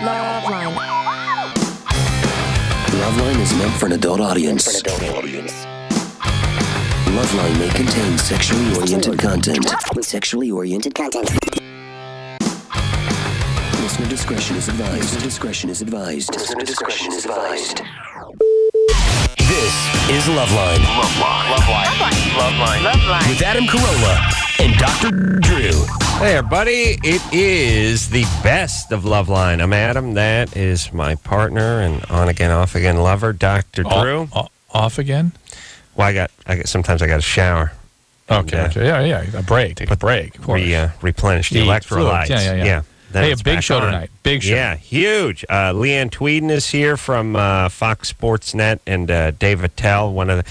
LoveLine. LoveLine is meant for an adult audience. LoveLine may contain sexually oriented content. Listener discretion is advised. This is LoveLine. LoveLine. With Adam Carolla and Dr. Drew. Hey, everybody. It is the best of LoveLine. I'm Adam. That is my partner and on again, off again lover, Dr. Drew. Off again? Well, I got. Sometimes I got to shower. Okay. Yeah. A break. Take a break. Of course. Replenish the electrolytes. Yeah. Hey, a big show tonight. Big show. Yeah, huge. Leanne Tweeden is here from Fox Sports Net, and Dave Attell, one of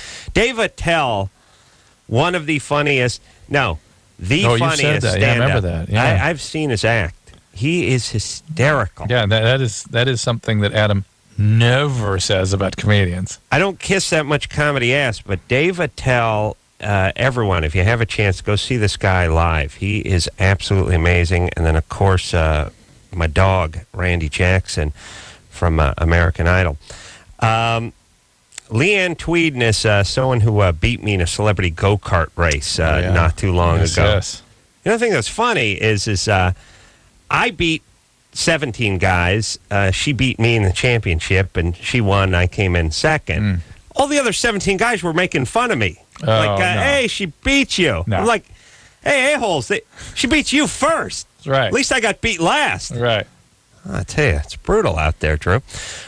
the funniest. No, the funniest you said that. stand-up. Yeah, I remember that. Yeah. I've seen his act. He is hysterical. Yeah, that is something that Adam never says about comedians. I don't kiss that much comedy ass, but Dave Attell. Everyone, if you have a chance, go see this guy live. He is absolutely amazing. And then, of course, my dog, Randy Jackson, from American Idol. Leanne Tweeden is someone who beat me in a celebrity go-kart race not too long ago. Yes. The other thing that's funny is I beat 17 guys. She beat me in the championship, and she won. I came in second. All the other 17 guys were making fun of me. No. Hey, she beat you. No. I'm like, hey, a-holes, she beat you first. That's right. At least I got beat last. Right. I tell you, it's brutal out there, Drew.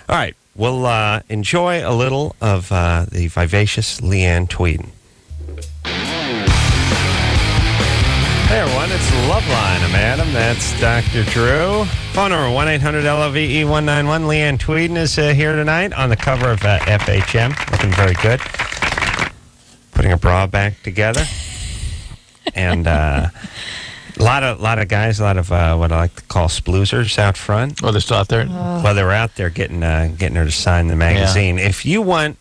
All right, we'll enjoy a little of the vivacious Leanne Tweeden. Hey, everyone, it's LoveLine. I'm Adam. That's Dr. Drew. Phone number 1-800-LOVE-191. Leanne Tweeden is here tonight on the cover of FHM. Looking very good. Putting a bra back together. And a lot of guys, a lot of what I like to call sploozers out front. Oh, they're still out there? Well, they were out there getting her to sign the magazine. Yeah. If you want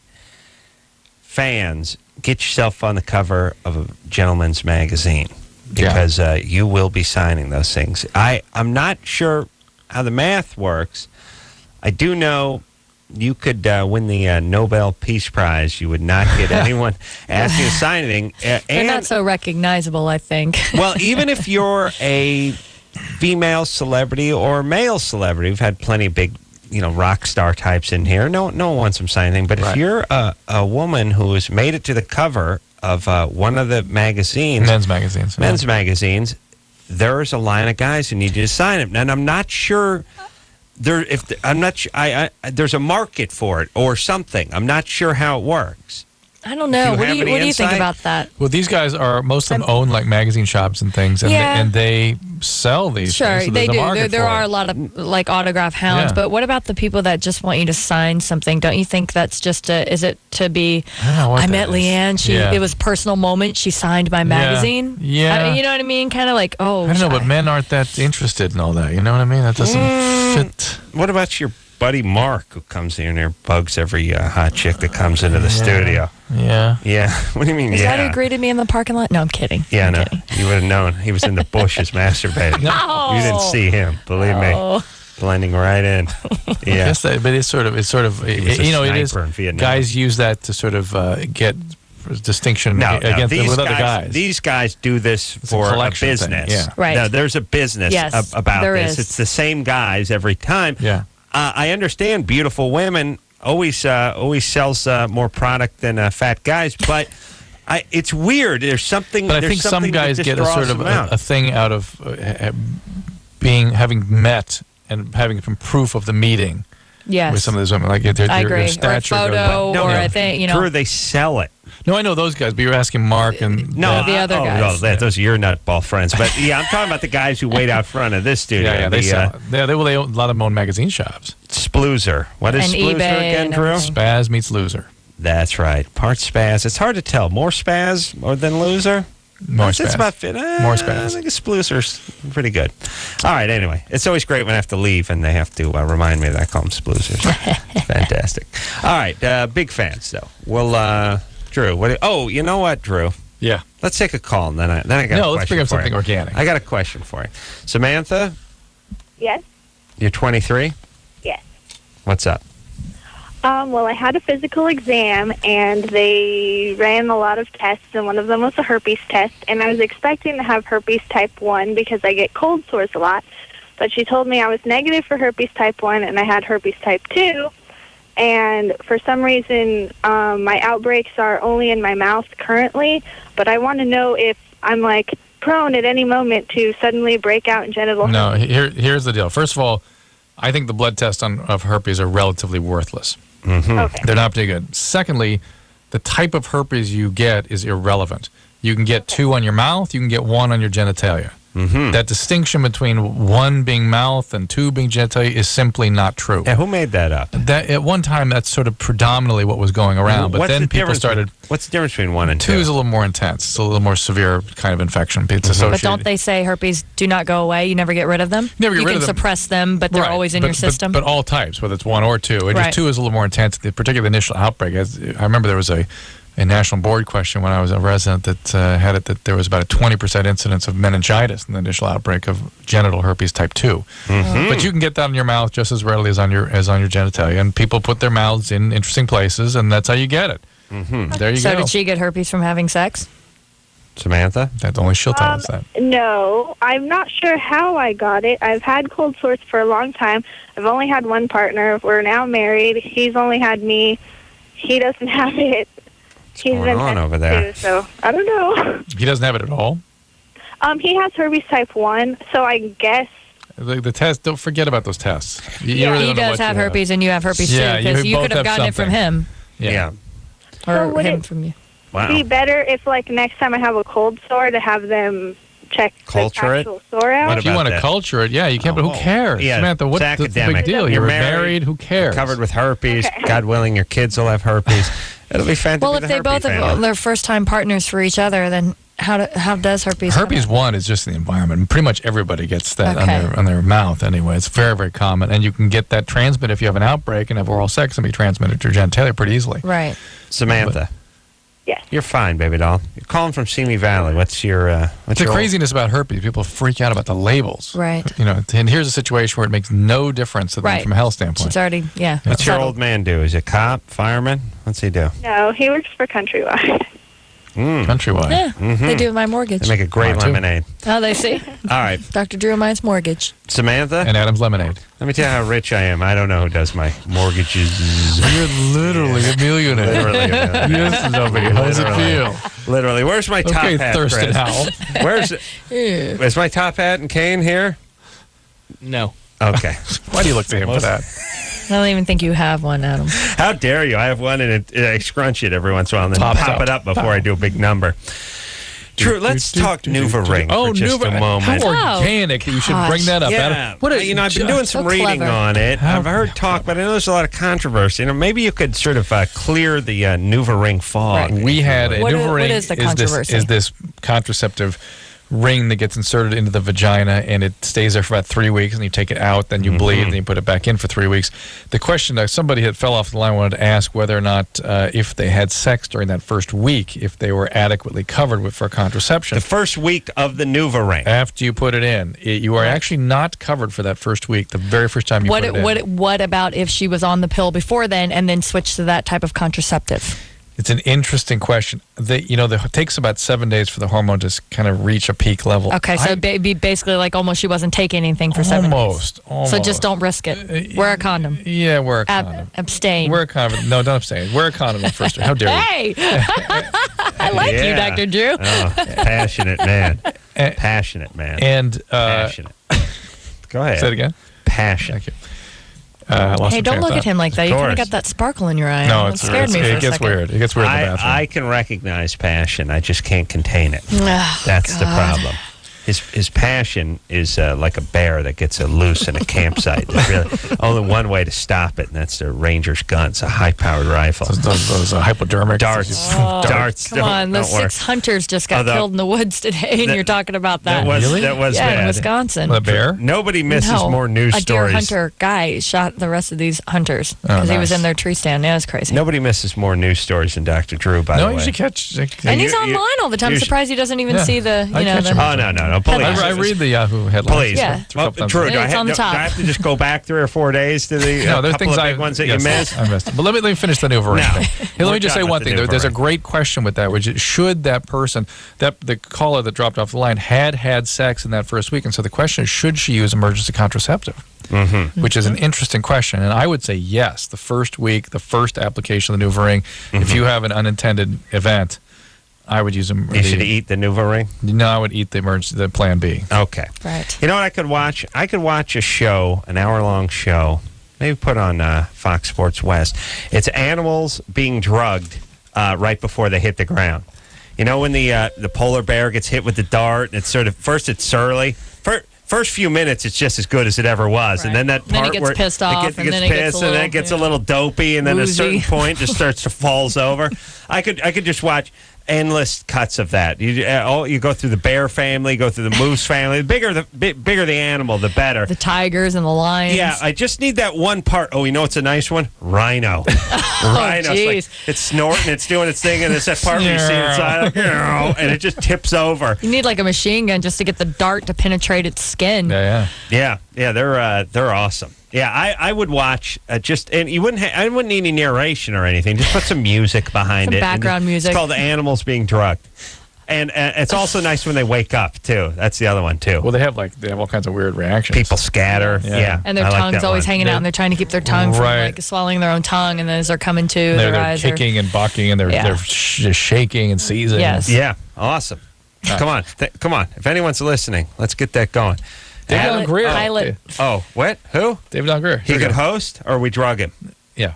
fans, get yourself on the cover of a gentleman's magazine. Because you will be signing those things. I'm not sure how the math works. I do know you could win the Nobel Peace Prize. You would not get anyone asking to sign anything. They're not so recognizable, I think. Well, even if you're a female celebrity or male celebrity, we've had plenty of big, rock star types in here. No one wants them signing anything. But if you're a woman who has made it to the cover of one of the magazines, men's magazines, there's a line of guys who need you to sign it, and I'm not sure there's a market for it or something. I'm not sure how it works. I don't know. What do you think about that? Well, these guys most of them own like magazine shops and things, and they sell these. Sure, things, so they do. There are a lot of like autograph hounds, but what about the people that just want you to sign something? Don't you think that's just is it to be? I met Leanne. It was a personal moment. She signed my magazine. Yeah, you know what I mean? Kind of like I don't know, but men aren't that interested in all that. You know what I mean? That doesn't fit. What about your buddy Mark, who comes in here, bugs every hot chick that comes into the studio? Yeah. What do you mean? Is that who greeted me in the parking lot? No, I'm kidding. Yeah, I'm kidding. You would have known. He was in the bushes masturbating. No. You didn't see him. Believe me, blending right in. Yeah, but it's sort of. It is. Guys use that to sort of get distinction against with other guys. These guys do this for a business. Yeah. Right. Now, there's a business about this. Is. It's the same guys every time. Yeah. I understand beautiful women always sells more product than fat guys, but it's weird. There's something. But I think some guys get a sort of a thing out of having met and having some proof of the meeting. Yes. With some of those women, like their stature, or a photo, or a thing, Sure, they sell it. No, I know those guys, but you're asking Mark and the other guys. No, those are your nutball friends. But yeah, I'm talking about the guys who wait out front of this studio. Yeah, they sell. They own, a lot of them own magazine shops. Sploozer. What is and Sploozer eBay again, Drew? Spaz meets loser. That's right. Part spaz. It's hard to tell. More spaz or than loser? More spaz. It's about fit. More spaz. I think Sploozer's pretty good. All right, anyway. It's always great when I have to leave and they have to remind me that I call them Sploozers. Fantastic. All right, big fans, though. Well, Drew, you know what, Drew? Yeah. Let's take a call, and then I got a question. No, let's bring up something organic. I got a question for you. Samantha? Yes. You're 23? Yes. What's up? Well, I had a physical exam, and they ran a lot of tests, and one of them was a herpes test, and I was expecting to have herpes type 1 because I get cold sores a lot, but she told me I was negative for herpes type 1, and I had herpes type 2, and for some reason, my outbreaks are only in my mouth currently, but I want to know if I'm, like, prone at any moment to suddenly break out in genital herpes. No, here's the deal. First of all, I think the blood tests of herpes are relatively worthless. Mm-hmm. Okay. They're not pretty good. Secondly, the type of herpes you get is irrelevant. You can get 2 on your mouth, you can get 1 on your genitalia. Mm-hmm. That distinction between 1 being mouth and 2 being genitalia is simply not true. Yeah, who made that up? That at one time, that's sort of predominantly what was going around, but then people started. What's the difference between 1 and 2? 2 is a little more intense. It's a little more severe kind of infection. It's associated. But don't they say herpes do not go away? You never get rid of them? Never get you rid can of them. suppress them, but they're always in your system? But all types, whether it's 1 or 2. Just 2 is a little more intense, particularly the initial outbreak. I remember there was a national board question when I was a resident that had it that there was about a 20% incidence of meningitis in the initial outbreak of genital herpes type 2. Mm-hmm. But you can get that in your mouth just as readily as on your genitalia. And people put their mouths in interesting places, and that's how you get it. Mm-hmm. There you go. So did she get herpes from having sex? Samantha? That only she'll tell us that. No, I'm not sure how I got it. I've had cold sores for a long time. I've only had one partner. We're now married. He's only had me. He doesn't have it. What's going on over there? Too, so I don't know. He doesn't have it at all? He has herpes type 1, so I guess. The test, don't forget about those tests. You really He don't know does what you have herpes, and you have herpes Yeah, too, because you you both could have have gotten it from something. him. Yeah. So Or would him it- from you. Wow. Be better if, like, next time I have a cold sore to have them check Culture the it? actual sore out. What If you about want to that? culture it, yeah, you can, but who cares? Yeah, Samantha, what's it's the big academic. deal? You're You're married, married, who cares? Covered with herpes. Okay. God willing, your kids will have herpes. It'll be fantastic. Well, if they both are their first-time partners for each other, then how does herpes come Herpes up? 1 is just in the environment. Pretty much everybody gets that Okay. on their mouth anyway. It's very, very common. And you can get that transmitted if you have an outbreak and have oral sex and be transmitted to your genitalia pretty easily. Right. Samantha. Yes. You're fine, baby doll. You're calling from Simi Valley. What's your The craziness about herpes, people freak out about the labels. Right. You know, and here's a situation where it makes no difference to them Right. from a health standpoint. It's already, yeah. What's your settled. old man do? Is he a cop, fireman? What's he do? No, he works for Countrywide. Countrywide. Yeah, they do my mortgage. They make a great Mine too. lemonade. Oh, they see? All right, Dr. Drew mine's mortgage. Samantha. And Adam's Lemonade. Let me tell you how rich I am. I don't know who does my mortgages. You're literally a millionaire. Literally a millionaire. Yes, nobody. How does it Literally. feel? Literally. Where's my top Okay, hat, Thurston Chris? Howell. Is my top hat and cane here? No. Okay. Why do you look to him for that? I don't even think you have one, Adam. How dare you? I have one, and I scrunch it every once in a while and then Pops pop out. it up before I do a big number. True. Let's talk Nuva Ring for just a moment. How organic that you should gosh. bring that up. Yeah, Adam. What a, I've been doing some So reading clever. on it. How- I've heard talk, but I know there's a lot of controversy. You know, maybe you could sort of clear the Nuva Ring fog. Right. We had a What Nuva is- what ring is the controversy? is this contraceptive ring that gets inserted into the vagina and it stays there for about 3 weeks and you take it out, then you bleed, and then you put it back in for 3 weeks. The question somebody had fell off the line wanted to ask whether or not if they had sex during that first week, if they were adequately covered for contraception. The first week of the Nuva Ring. After you put it in, you are actually not covered for that first week, the very first time you put it in. What about if she was on the pill before then and then switched to that type of contraceptive? It's an interesting question. It takes about 7 days for the hormone to kind of reach a peak level. Okay, so it'd be basically like almost she wasn't taking anything for 7 days. Almost. So just don't risk it. Wear a condom. Yeah, wear a condom. Abstain. Wear a condom. No, don't abstain. Wear a condom the first. How dare you? Hey! I like you, Yeah. Dr. Drew. Oh, passionate man. Passionate man. And Passionate. Go ahead. say it again. Passion. Thank you. I lost Hey, my don't train of look thought. at him like that. Of You kind of course. got that sparkle in your eye. No, It scared me for it a gets second. weird. It gets weird in the bathroom. I can recognize passion. I just can't contain it. Oh, That's the God. problem. His passion is like a bear that gets loose in a campsite. There's really only one way to stop it, and that's the ranger's gun. It's a high-powered rifle. those hypodermic Darts. Oh, Darts. Come on, those don't work. 6 hunters just got Although- killed in the woods today, and That- you're talking about that. That was yeah, in bad. Wisconsin. The bear. Nobody misses No, more news a deer stories. hunter guy shot the rest of these hunters because he was nice. in their tree stand. Yeah, it was crazy. Nobody misses more news stories than Dr. Drew, by No, the you way. should catch. And he's you- online all the time. I'm you- surprised he doesn't even Yeah, see the, I catch him. Oh, no. no. Believe I read the Yahoo headlines. Please. Yeah. Well, Drew, do I, It's on the do I top. have to just go back 3 or 4 days to the No, there's couple things of big ones that you missed? I missed. But let me finish the NuvaRing No. thing. Hey, let We're me just say done one with the thing. There's a NuvaRing. great question with that, which is, should that person, the caller that dropped off the line, had sex in that first week, and so the question is, should she use emergency contraceptive? Mm-hmm. Which is an interesting question, and I would say yes. The first week, the first application of the NuvaRing, if you have an unintended event, I would use them. You should eat the NuvaRing? No, I would eat the Plan B. Okay. Right. You know what I could watch? I could watch a show, an hour-long show, maybe put on Fox Sports West. It's animals being drugged right before they hit the ground. You know when the polar bear gets hit with the dart, and it's sort of, first it's surly. First few minutes, it's just as good as it ever was, Right. and then that Then part it gets where pissed off, and then it gets a and then little- it gets a little dopey, and then at a certain woozy. point, just starts to falls over. I could just watch endless cuts of that. You go through the bear family, go through the moose family. The bigger the animal, the better. The tigers and the lions. Yeah, I just need that one part. Oh, you know what's a nice one? Rhino. Rhino. geez. It's snorting, it's doing its thing, and it's that part where you see inside, and it just tips over. You need like a machine gun just to get the dart to penetrate its skin. Yeah. Yeah, they're awesome. Yeah, I would watch and you wouldn't. I wouldn't need any narration or anything. Just put some music behind Some it. background and music. It's called Animals Being Drugged, and it's also nice when they wake up too. That's the other one too. Well, they have all kinds of weird reactions. People scatter. Yeah, And their I like tongue's that always one. hanging out, and they're trying to keep their tongue from Right. like swallowing their own tongue, and then as they're coming to, their They're eyes are. kicking and bucking, and they're just shaking and seizing. Yes. Yeah, awesome. Come on, come on. If anyone's listening, let's get that going. David Adam? Allen Greer. Pilot. Oh, what? Who? David Allen Greer. He Here we could go. host, or we drug him? Yeah.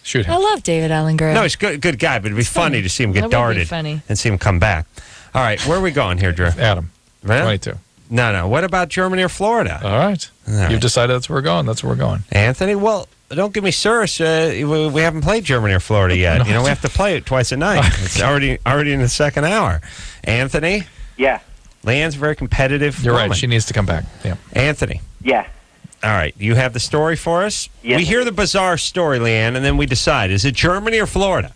Shoot him. I love David Allen Greer. No, he's a good guy, but it'd be funny to see him That get would be darted funny. and see him come back. All right, where are we going here, Drew? Adam. Huh? 22. No. What about Germany or Florida? All right. right. You've decided that's where we're going. That's where we're going. Anthony? Well, don't give me Cirrus. We haven't played Germany or Florida yet. You know, we have to play it twice a night. It's already in the second hour. Anthony? Yeah. Leanne's a very competitive You're woman. right. She needs to come back. Yeah. Anthony? Yeah. All right. You have the story for us? Yes. We hear the bizarre story, Leanne, and then we decide. Is it Germany or Florida?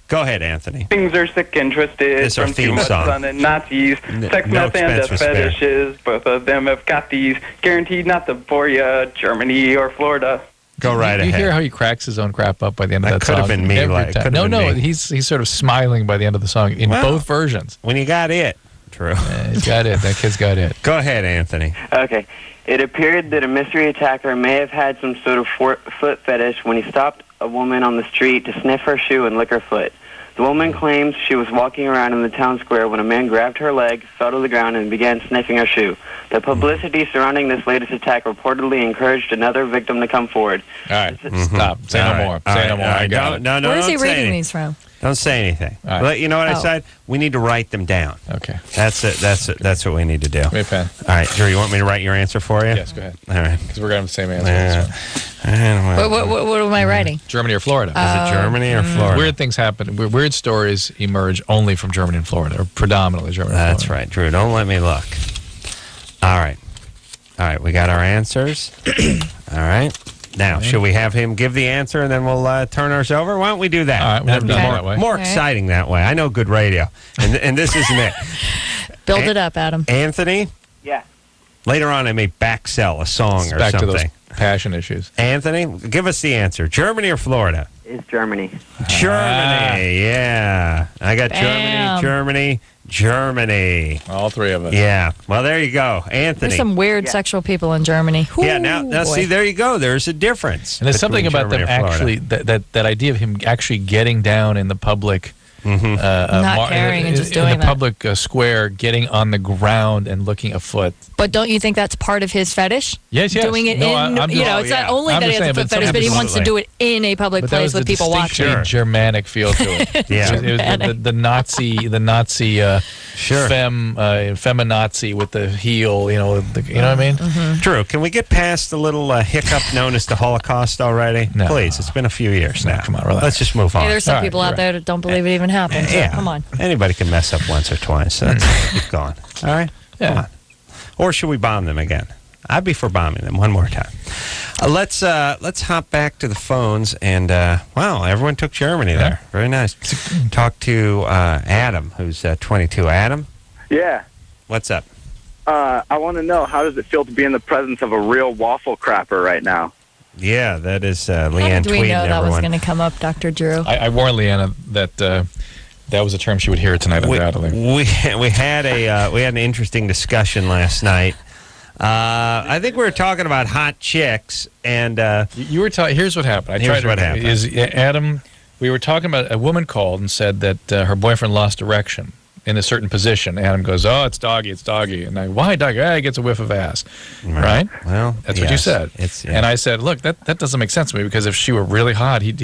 Go ahead, Anthony. Things are sick and twisted It's our from theme too much song. sun and Nazis. Sex, no meth, and expense was spared. fetishes. Both of them have got these. Guaranteed not to bore you. Germany or Florida. Go right You ahead. hear how he cracks his own crap up by the end of That that could song? have been me, Every like, time. could have No, been me. he's sort of smiling by the end of the song in Well. both versions. When you got it, Drew. He's got it. That kid's got it. Go ahead, Anthony. Okay. It appeared that a mystery attacker may have had some sort of foot fetish when he stopped a woman on the street to sniff her shoe and lick her foot. The woman claims she was walking around in the town square when a man grabbed her leg, fell to the ground, and began sniffing her shoe. The publicity surrounding this latest attack reportedly encouraged another victim to come forward. All right. Stop. Say no more. Say no more. I got it. No, Where is he don't say reading anything. these from? Don't say anything. All right. But you know what I Oh. said? We need to write them down. Okay. That's it. That's what we need to do. Give me a pen. All right, Drew, you want me to write your answer for you? Yes, go ahead. All right. Because we're going to have the same answer. What am I writing? Germany or Florida? Is it Germany or Florida? Weird things happen. Weird stories emerge only from Germany and Florida, or predominantly Germany and That's Florida. right, Drew. Don't let me look. All right. We got our answers. All right. Now, should we have him give the answer and then we'll turn ours over? Why don't we do that? All right, we've That'd never be done more, it that way. more All right. exciting that way. I know good radio, and this isn't it. Build it up, Adam. Anthony, Yeah. later on I may backsell a song It's or back something. to those passion issues. Anthony, give us the answer. Germany or Florida? It's Germany. Germany, yeah. I got Bam. Germany. All three of us. Yeah. Well, there you go. Anthony. There's some weird sexual people in Germany. yeah, Ooh, now boy. see, there you go. There's a difference. And there's something between about them Germany or actually, Florida. that idea of him actually getting down in the public, Not caring and just in doing the that. public square, getting on the ground and looking afoot. But don't you think that's part of his fetish? Yes, yes. Doing it No, in, I'm you just- know, Oh, it's yeah. not only I'm that he just has a saying, foot but fetish, but he wants to do absolutely. it in a public But that place was with the people watching. distinctly Germanic feel to it. Yeah. It was the Nazi, Sure. feminazi with the heel. You know what I mean? Drew, can we get past the little hiccup known as the Holocaust already? No. Please, it's been a few years No, now. come on, relax. Let's just move on. Hey, there's some All right, people out you're there that don't believe it even happened. So yeah, come on. Anybody can mess up once or twice. So let's keep going. All right? Yeah. Come on. Or should we bomb them again? I'd be for bombing them one more time. Let's hop back to the phones. And, wow, everyone took Germany there. Very nice. Talk to Adam, who's 22. Adam, Yeah. what's up? I want to know, how does it feel to be in the presence of a real waffle crapper right now? Yeah, that is How Leanne did we tweeting know that was everyone. going to come up, Dr. Drew? I warned Leanna that that was a term she would hear tonight, undoubtedly. We had an interesting discussion last night. I think we were talking about hot chicks, and You were talking. Here's what happened. Here's what happened. Adam, we were talking about a woman called and said that her boyfriend lost erection in a certain position. Adam goes, "Oh, it's doggy, it's doggy." And I, why doggy? He gets a whiff of ass, right? Well, that's what you yes, said. And I said, look, that doesn't make sense to me, because if she were really hot, he'd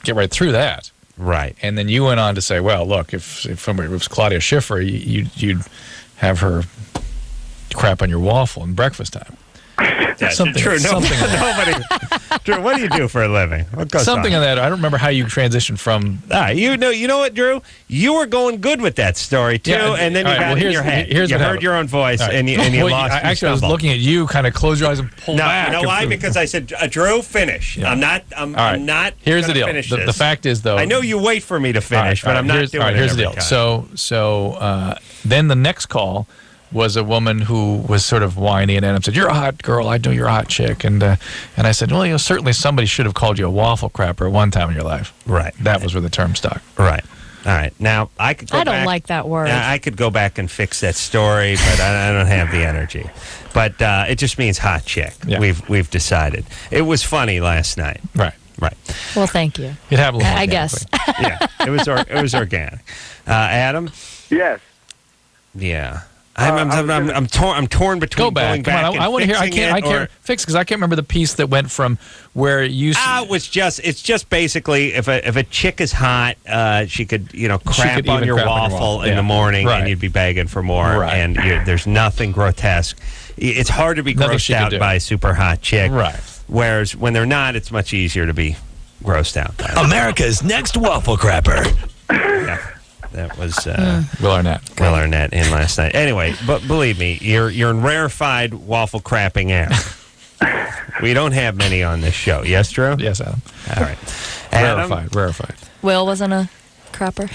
get right through that. Right. And then you went on to say, well, look, if it was Claudia Schiffer, you'd have her crap on your waffle in breakfast time. That's something, true. something Nobody. Drew, what do you do for a living? What goes something on? of that. I don't remember how you transitioned from. You know what, Drew? You were going good with that story too, Yeah, and then you all right, got well, it in your head. here's You what heard happened. your own voice, All right. and you Well, lost. You actually, I was stumbled. looking at you, kind of close your eyes and pull No, back. you know why? Because I said, Drew, finish. Yeah. I'm All right. not. Here's the gonna deal. Finish The this. fact is, though. I know you wait for me to finish, but I'm not doing it Here's the every deal. time. So then the next call was a woman who was sort of whiny, and Adam said, "You're a hot girl. I know you're a hot chick." And I said, "Well, certainly somebody should have called you a waffle crapper at one time in your life." Right. That was where the term stuck. Right. All right. Now I could. Go I don't back- like that word. I could go back and fix that story, but I don't have the energy. But it just means hot chick. Yeah. We've decided. It was funny last night. Right. Right. Well, thank you. It happened. I guess. Yeah. It was organic. Adam. Yes. Yeah. I'm torn between Go back. going Come back on. and I want to hear. I fixing can't it, or- fix, because I can't remember the piece that went from where you. It's just basically if a chick is hot, she could crap could on even your crap on your waffle waffle. in Yeah. the morning, Right. and you'd be begging for more. Right. And there's nothing grotesque. It's hard to be Nothing grossed she could out do. by a super hot chick. Right. Whereas when they're not, it's much easier to be grossed out by them. America's next waffle crapper. Yeah. That was Will Arnett. Will Arnett in last night. Anyway, but believe me, you're in rarefied waffle crapping air. We don't have many on this show. Yes, Drew? Yes, Adam. All right. Adam, Rarefied. Will wasn't a crapper.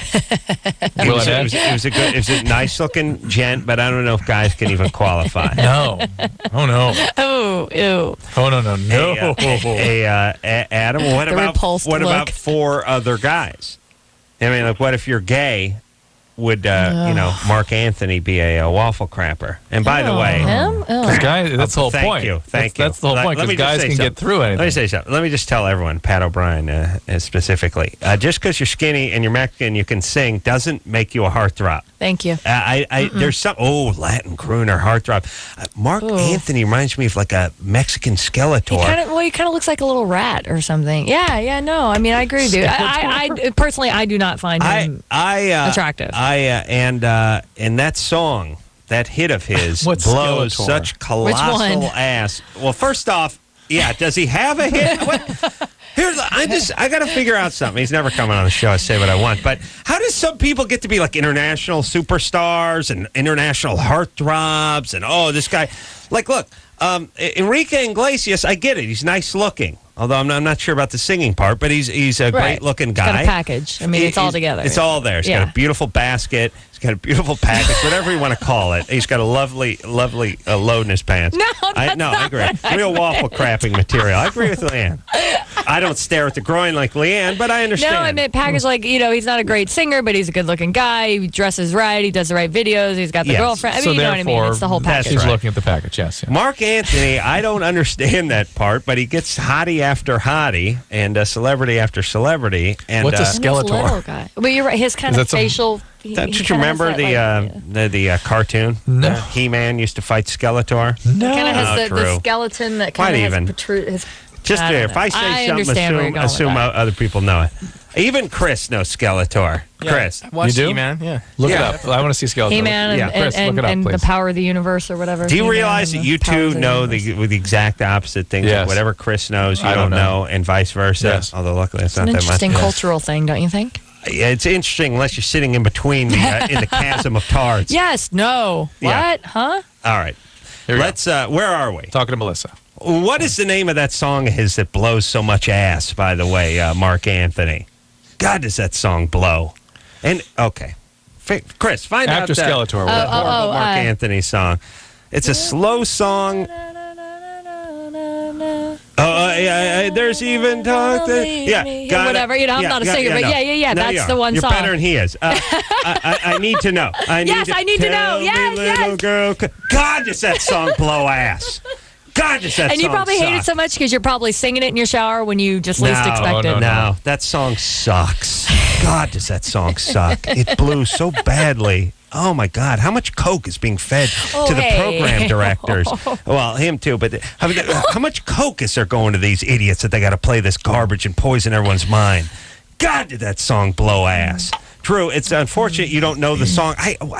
It was a nice looking gent, but I don't know if guys can even qualify. No. Oh no. Oh, ew. Oh no. Adam, what The repulsed about look. 4 other guys? I mean, like, what if you're gay? Would Mark Anthony be a waffle crapper? And by the way, Him? Oh. Guys, that's the whole point. Thank you. That's the whole point, Let me because just guys say can something. get through anything. Let me say something. Let me just tell everyone, Pat O'Brien specifically, just because you're skinny and you're Mexican, you can sing, doesn't make you a heartthrob. Thank you. There's some Latin crooner heartthrob. Mark Anthony reminds me of like a Mexican Skeletor. He kind of looks like a little rat or something. Yeah, no. I mean, I agree with you. I personally, I do not find him attractive. And that song, that hit of his, What's blows Skeletor? such colossal ass. Well, first off, yeah, does he have a hit? I got to figure out something. He's never coming on the show. I say what I want, but how does some people get to be like international superstars and international heartthrobs? And this guy, like, look, Enrique Iglesias, I get it. He's nice looking. Although I'm not sure about the singing part, but he's a great looking guy. He's got a package. I mean, it's all together. It's all there. He's got a beautiful basket. He's got a beautiful package, whatever you want to call it. He's got a lovely load in his pants. I agree. Real waffle crapping material. I agree with Leanne. I don't stare at the groin like Leanne, but I understand. No, I mean, package like, he's not a great singer, but he's a good looking guy. He dresses right. He does the right videos. He's got the girlfriend. I mean, you know what I mean? It's the whole package. He's looking at the package, yes. Yeah. Mark Anthony, I don't understand that part, but he gets hottie after hottie and celebrity after celebrity. And what's a He's a little Skeletor? guy. But you're right. His kind of facial. Don't you remember the cartoon? No. He-Man used to fight Skeletor. No. He kind of has the true. skeleton that Quite kind of even. has protrude his. Just I don't if know. I say understand where you're something, going assume with that. other people know it. Even Chris knows Skeletor. Chris. Watch You do? He-Man, yeah. Look it up. I want to see Skeletor. He-Man Yeah. Chris, look it up, and the please. power of the universe or whatever. Do you He-Man realize and that you the power two of the know universe. the exact opposite things? Yes. Like whatever Chris knows, you I don't don't know, and vice versa. Yes. Although luckily it's It's an not that much. interesting cultural thing, don't you think? Yeah, it's interesting unless you're sitting in between in the chasm of tards. Yes. No. Yeah. What? Huh? All right. Here we go. Let's. Where are we? Talking to Melissa. What is the name of that song of his that blows so much ass? By the way, Mark Anthony. God, does that song blow? And okay, Chris, find After out Skeletor. that horrible Mark I- Anthony song. It's a slow song. There's even talk. Whatever. I'm not a singer, but yeah. No, that's the one You're song. better than he is. I need to know. I need to know. Yes, little girl. God, does that song blow ass? God, does that song And you probably hate it so much because you're probably singing it in your shower when you just least expect it. No, that song sucks. God, does that song suck? It blew so badly. Oh, my God. How much coke is being fed to the program directors? Well, him too. But how much coke is there going to these idiots that they got to play this garbage and poison everyone's mind? God, did that song blow ass. Drew, it's unfortunate you don't know the song. All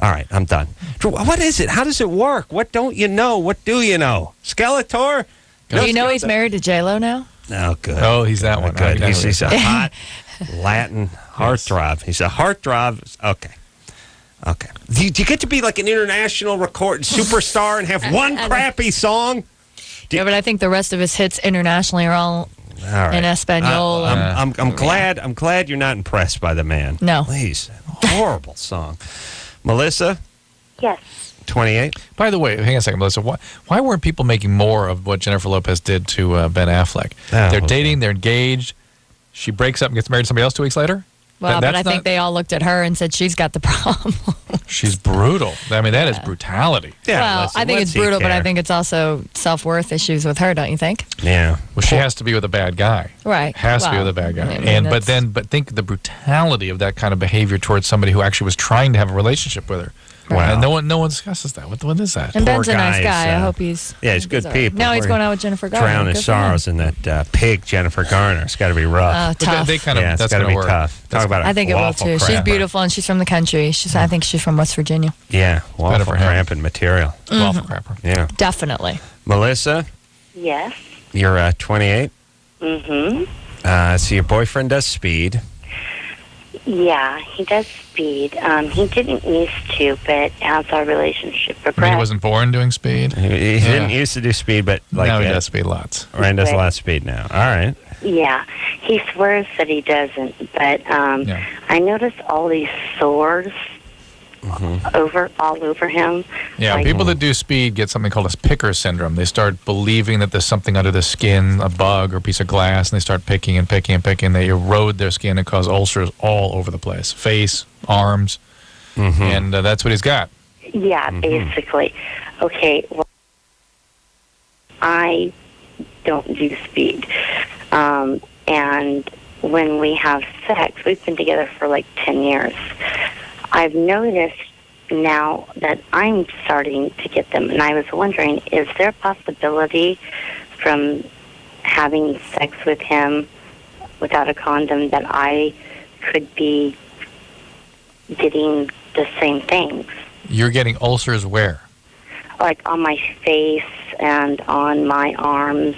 right, I'm done. Drew, what is it? How does it work? What don't you know? What do you know? Skeletor? Do you know he's married to J-Lo now? Oh, good. Oh, he's that one. Good. He's a hot Latin heartthrob. He's a heartthrob. Okay. Do you get to be like an international superstar and have one crappy song? Yeah, but I think the rest of his hits internationally are all in Espanol. I'm glad you're not impressed by the man. No. Please. Horrible song. Melissa? Yes. 28? By the way, hang on a second, Melissa. Why weren't people making more of what Jennifer Lopez did to Ben Affleck? They're dating, they're engaged. She breaks up and gets married to somebody else 2 weeks later? Well, but I think they all looked at her and said she's got the problem. She's brutal. I mean, that is brutality. Yeah, well, I think it's brutal, but I think it's also self-worth issues with her, don't you think? Yeah. Well, she has to be with a bad guy. Right. Has to be with a bad guy. But think the brutality of that kind of behavior towards somebody who actually was trying to have a relationship with her. Wow. And no one discusses that. What is that? And Ben's a nice guy. I hope he's... Yeah, he's good people. Now he's going out with Jennifer Garner. Drown his sorrows in that pig, Jennifer Garner. It's got to be rough. Tough. They kind of, it's that's got to be work. tough. Talk about I think it will, too. She's beautiful, and she's from the country. I think she's from West Virginia. Yeah, waffle cramping material. Mm-hmm. Waffle crapper. Yeah. Definitely. Melissa? Yes. You're 28? Mm-hmm. So your boyfriend does speed. Yeah, he does speed. He didn't used to, but as our relationship progressed... I mean, he wasn't born doing speed? He didn't used to do speed, but... now he does speed lots. Ryan does a lot of speed now. All right. Yeah, he swears that he doesn't, but I noticed all these sores all over him. Yeah, like, people that do speed get something called a picker syndrome. They start believing that there's something under the skin, a bug or a piece of glass, and they start picking and picking and picking. They erode their skin and cause ulcers all over the place, face, arms, and that's what he's got. Yeah, basically. Okay, well, I don't do speed. And when we have sex, we've been together for like 10 years. I've noticed now that I'm starting to get them, and I was wondering, is there a possibility from having sex with him without a condom that I could be getting the same things? You're getting ulcers where? Like on my face and on my arms,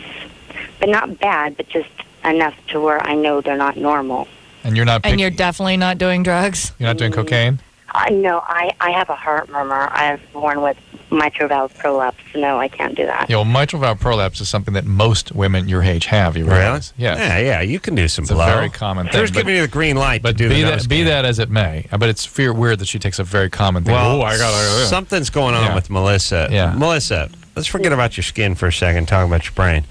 but not bad, but just enough to where I know they're not normal. And you're not. And you're definitely not doing drugs? You're not doing cocaine? No, I have a heart murmur. I was born with mitral valve prolapse. No, I can't do that. Yeah, well, mitral valve prolapse is something that most women your age have. You realize? Really? Yeah. Yeah, you can do some It's blow. a very common thing. They're just giving you the green light to do be that as it may. But it's weird that she takes a very common thing. Well, I got something's going on with Melissa. Yeah. Melissa, let's forget about your skin for a second. Talk about your brain.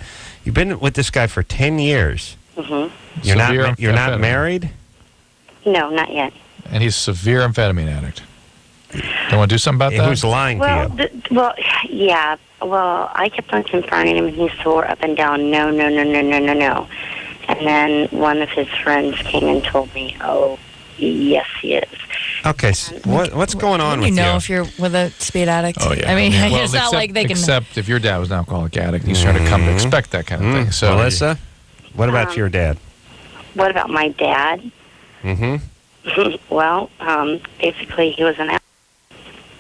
You've been with this guy for 10 years. Mm-hmm. You're not married? No, not yet. And he's a severe amphetamine addict. Don't want to do something about that? Who's lying to you? Yeah. Well, I kept on confronting him, and he swore up and down, no. And then one of his friends came and told me, oh, yes, he is. Okay, so what's going on with you? You know if you're with a speed addict. Oh, yeah. I mean, Well, it's not like they can... Except if your dad was an alcoholic addict, he's trying to come to expect that kind of thing. So, Melissa, what about your dad? What about my dad? Well, basically, he was an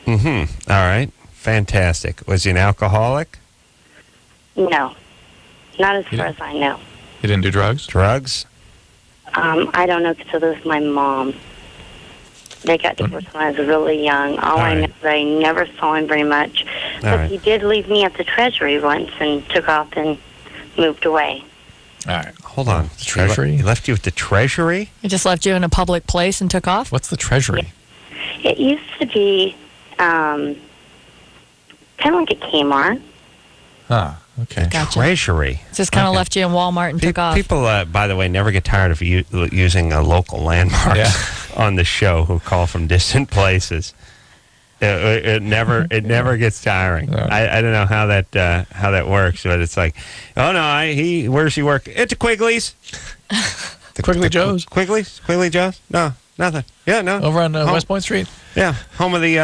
alcoholic. All right. Fantastic. Was he an alcoholic? No. Not as far as I know. He didn't do drugs? Drugs? I don't know because it was my mom. They got divorced when I was really young. All I know is I never saw him very much. But he did leave me at the Treasury once and took off and moved away. All right. Hold on. Treasury? He left you at the Treasury? He just left you in a public place and took off? What's the Treasury? It used to be kind of like a Kmart. Huh. Okay. Gotcha. Treasury. Just kind of left you in Walmart and took off. People, by the way, never get tired of using local landmarks on the show who call from distant places. It never gets tiring. No. I don't know how that works, but it's like, oh no, where's he work? It's a Quigley's. The Quigley Joe's? Quigley Joe's? No, nothing. Yeah, no. Over on West Point Street? Yeah, home of the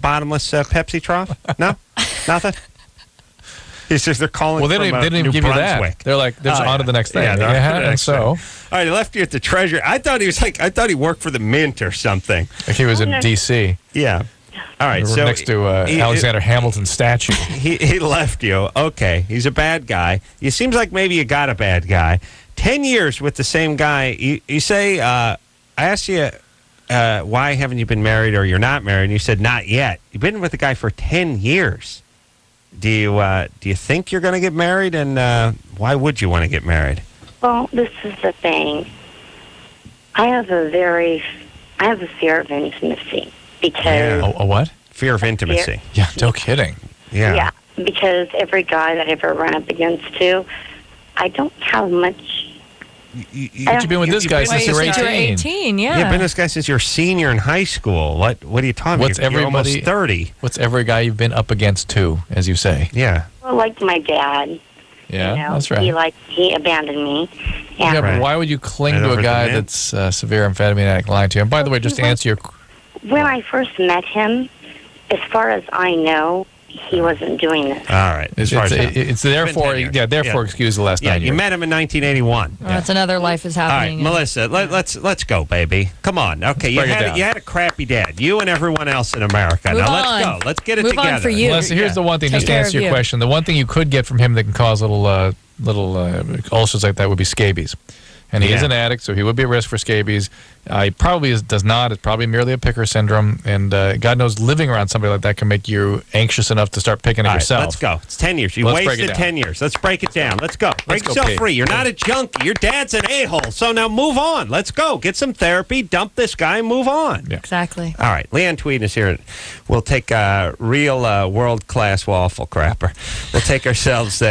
bottomless Pepsi trough. No, nothing. He says they're calling. Well, they didn't even give you that. They're like, they're just on to the next thing. All right, he left you at the treasury. I thought he worked for the mint or something. Like he was in D.C. Yeah. All right, so next to Alexander Hamilton's statue. He left you. Okay, he's a bad guy. It seems like maybe you got a bad guy. 10 years with the same guy. You say, I asked you, why haven't you been married or you're not married? And you said, not yet. You've been with the guy for 10 years. Do you think you're going to get married? And why would you want to get married? Well, this is the thing. I have a fear of intimacy because... A what? Fear of intimacy. Yeah, no kidding. Yeah, because every guy that I've ever run up against too, I don't have much... But you've been with this guy since you were 18. Yeah. You've been with this guy since you're a senior in high school. What are you talking about? You're almost 30. What's every guy you've been up against too, as you say? Yeah. Well, like my dad. Yeah, that's right. He abandoned me. Yeah, but why would you cling to a guy that's severe amphetamine addict lying to you? And by the way, just to answer your... When I first met him, as far as I know, he wasn't doing this. All right. It's therefore excuse the last 9 years. You met him in 1981. That's another life is happening. All right, Melissa, let's go, baby. Come on. Okay, you had a crappy dad. You and everyone else in America. Move now on. let's go. Let's get it Move together. on for you. Melissa, here's the one thing. Just to answer your question, the one thing you could get from him that can cause little ulcers like that would be scabies. And he is an addict, so he would be at risk for scabies. He probably does not. It's probably merely a picker syndrome. And God knows living around somebody like that can make you anxious enough to start picking at yourself. Let's go. It's 10 years. You wasted 10 years. Let's break it down. Let's go. Break yourself free. You're not a junkie. Your dad's an a-hole. So now move on. Let's go. Get some therapy. Dump this guy and move on. Yeah. Exactly. All right. Leanne Tweeden is here. We'll take a real world-class waffle crapper. We'll take ourselves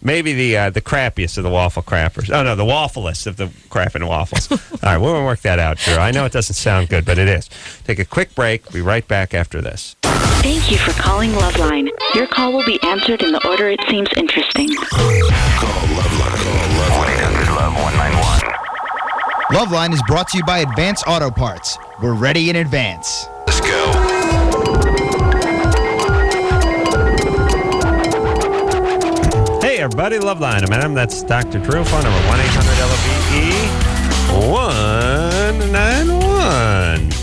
maybe the crappiest of the waffle crappers. Oh, no, the waffleest of the crapping waffles. All right, we're going to work that out, Drew. I know it doesn't sound good, but it is. Take a quick break. Be right back after this. Thank you for calling LoveLine. Your call will be answered in the order it seems interesting. Call LoveLine. Call 1-800-LOVE-191. LoveLine is brought to you by Advance Auto Parts. We're ready in advance. Let's go. Hey, everybody, LoveLine. Madam, that's Dr. Drew. Phone number 1-800-LOVE-191.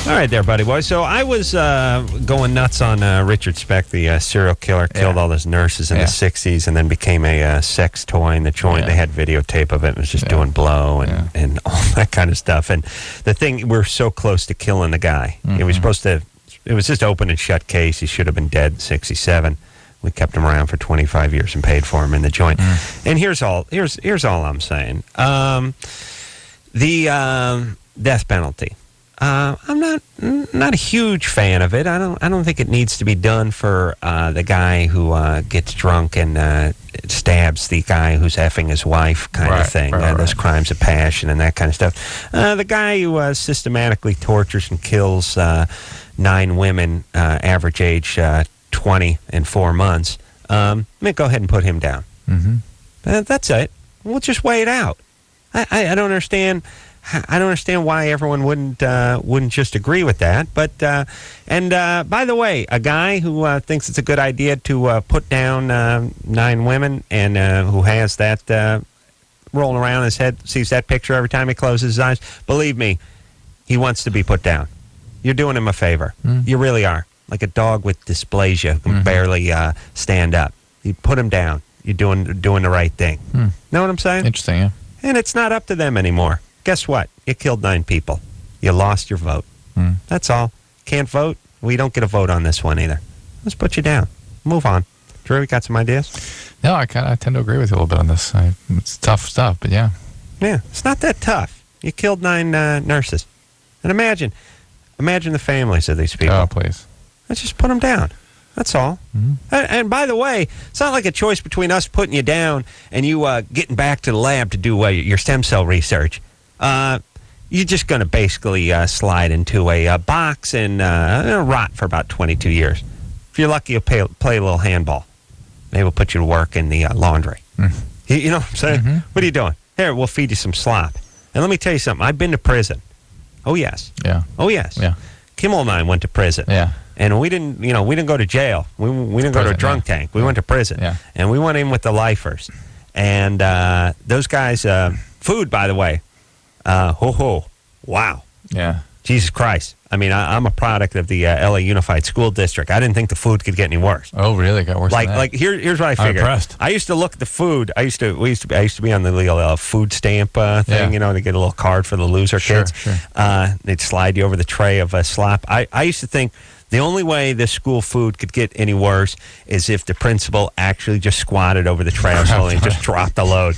All right there, buddy boy. So I was going nuts on Richard Speck, the serial killer, killed all those nurses in the 60s and then became a sex toy in the joint. They had videotape of it and was just doing blow and all that kind of stuff. And the thing, we're so close to killing the guy. It was just open and shut case. He should have been dead in 67. We kept him around for 25 years and paid for him in the joint. And here's all I'm saying. The death penalty. I'm not a huge fan of it. I don't think it needs to be done for the guy who gets drunk and stabs the guy who's effing his wife kind of thing. Those crimes of passion and that kind of stuff. The guy who systematically tortures and kills 9 women, average age 20 in 4 months. Go ahead and put him down. That's it. We'll just weigh it out. I don't understand. I don't understand why everyone wouldn't just agree with that. But by the way, a guy who thinks it's a good idea to put down 9 women and who has that rolling around his head, sees that picture every time he closes his eyes. Believe me, he wants to be put down. You're doing him a favor. You really are. Like a dog with dysplasia who can barely stand up. You put him down. You're doing the right thing. Know what I'm saying? Interesting, yeah. And it's not up to them anymore. Guess what? You killed 9 people. You lost your vote. That's all. Can't vote? We don't get a vote on this one either. Let's put you down. Move on. Drew, you got some ideas? No, I tend to agree with you a little bit on this. It's tough stuff, but yeah. Yeah, it's not that tough. You killed 9 nurses. And imagine the families of these people. Oh, please. Let's just put them down. That's all. And by the way, it's not like a choice between us putting you down and you getting back to the lab to do your stem cell research. You're just going to basically slide into a box and rot for about 22 years. If you're lucky, you'll play a little handball. Maybe we'll put you to work in the laundry. You know what I'm saying? What are you doing? Here, we'll feed you some slop. And let me tell you something. I've been to prison. Oh, yes. Yeah. Oh, yes. Yeah. Kimmel and I went to prison. Yeah. And we didn't go to jail. We didn't go to a drunk tank. We went to prison. Yeah. And we went in with the lifers. And those guys, food, by the way, wow. Yeah. Jesus Christ. I mean, I'm a product of the LA Unified School District. I didn't think the food could get any worse. Oh, really? It got worse than that? Like here's what I figured. I'm impressed. I used to look at the food. I used to be on the little food stamp thing, you know, to get a little card for the loser kids. Sure. They'd slide you over the tray of slop. I used to think the only way this school food could get any worse is if the principal actually just squatted over the tray and just dropped the load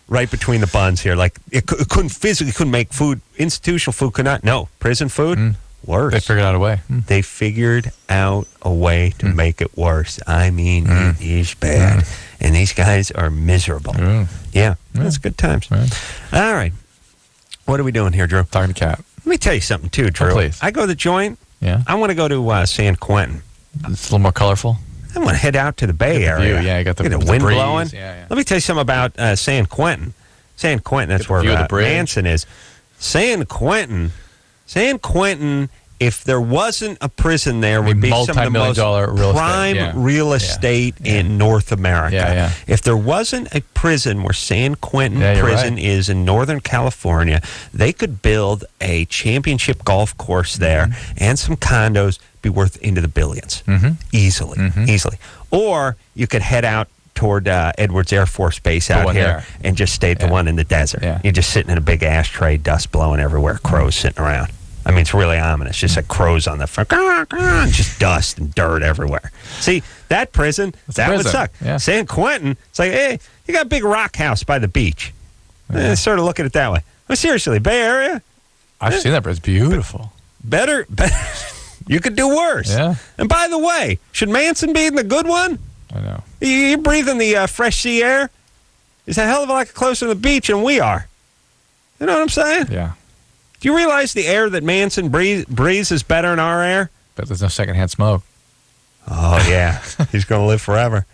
right between the buns here. Like it couldn't make food. Institutional food could not. No, prison food worse. They figured out a way. They figured out a way to make it worse. I mean, it is bad, and these guys are miserable. Yeah, that's good times. All right, what are we doing here, Drew? Talking to Kat. Let me tell you something too, Drew. Oh, please. I go to the joint. Yeah. I want to go to San Quentin. It's a little more colorful. I want to head out to the Bay Area. Yeah, you got the wind breeze. blowing. Yeah. Let me tell you something about San Quentin. San Quentin, that's where Manson is. San Quentin, if there wasn't a prison there, would be some of the most prime real estate in North America. Yeah. If there wasn't a prison where San Quentin prison is in Northern California, they could build a championship golf course there and some condos be worth into the billions easily. Or you could head out toward Edwards Air Force Base out here and just stay at the one in the desert. You're just sitting in a big ashtray, dust blowing everywhere, crows sitting around. I mean, it's really ominous. Just like crows on the front, just dust and dirt everywhere. See, that prison, would suck. Yeah. San Quentin, it's like, hey, you got a big rock house by the beach. Sort of look at it that way. Well, seriously, Bay Area? I've seen that, but it's beautiful. Better. You could do worse. Yeah. And by the way, should Manson be in the good one? I know. You're breathing the fresh sea air. He's a hell of a lot closer to the beach than we are. You know what I'm saying? Yeah. Do you realize the air that Manson breathes is better than our air? But there's no secondhand smoke. Oh, yeah. He's going to live forever.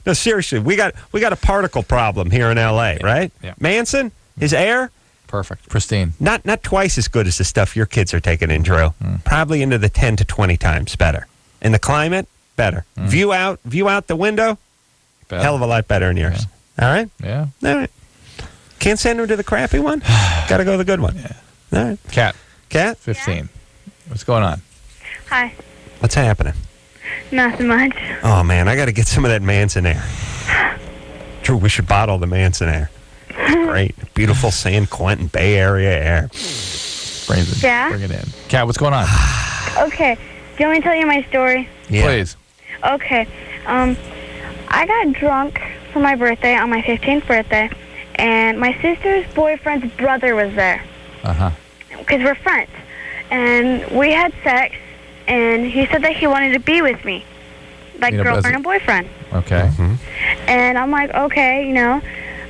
No, seriously, we got a particle problem here in L.A., right? Yeah. Manson, his air? Perfect. Pristine. Not twice as good as the stuff your kids are taking in, Drew. Probably into the 10 to 20 times better. And the climate, better. View out the window, better. Hell of a lot better than yours. Yeah. All right? Yeah. All right. Can't send him to the crappy one? Got to go to the good one. Yeah. All right. Kat, 15. Yeah. What's going on? Hi. What's happening? Nothing much. Oh, man, I got to get some of that Manson air. Drew, we should bottle the Manson air. Great. Beautiful San Quentin Bay Area air. Bring it in. Kat, what's going on? Okay. Do you want me to tell you my story? Yeah. Please. Okay. I got drunk for my birthday on my 15th birthday, and my sister's boyfriend's brother was there. Uh-huh. Because we're friends. And we had sex, and he said that he wanted to be with me. Like girlfriend and boyfriend. Okay. And I'm like, okay, you know.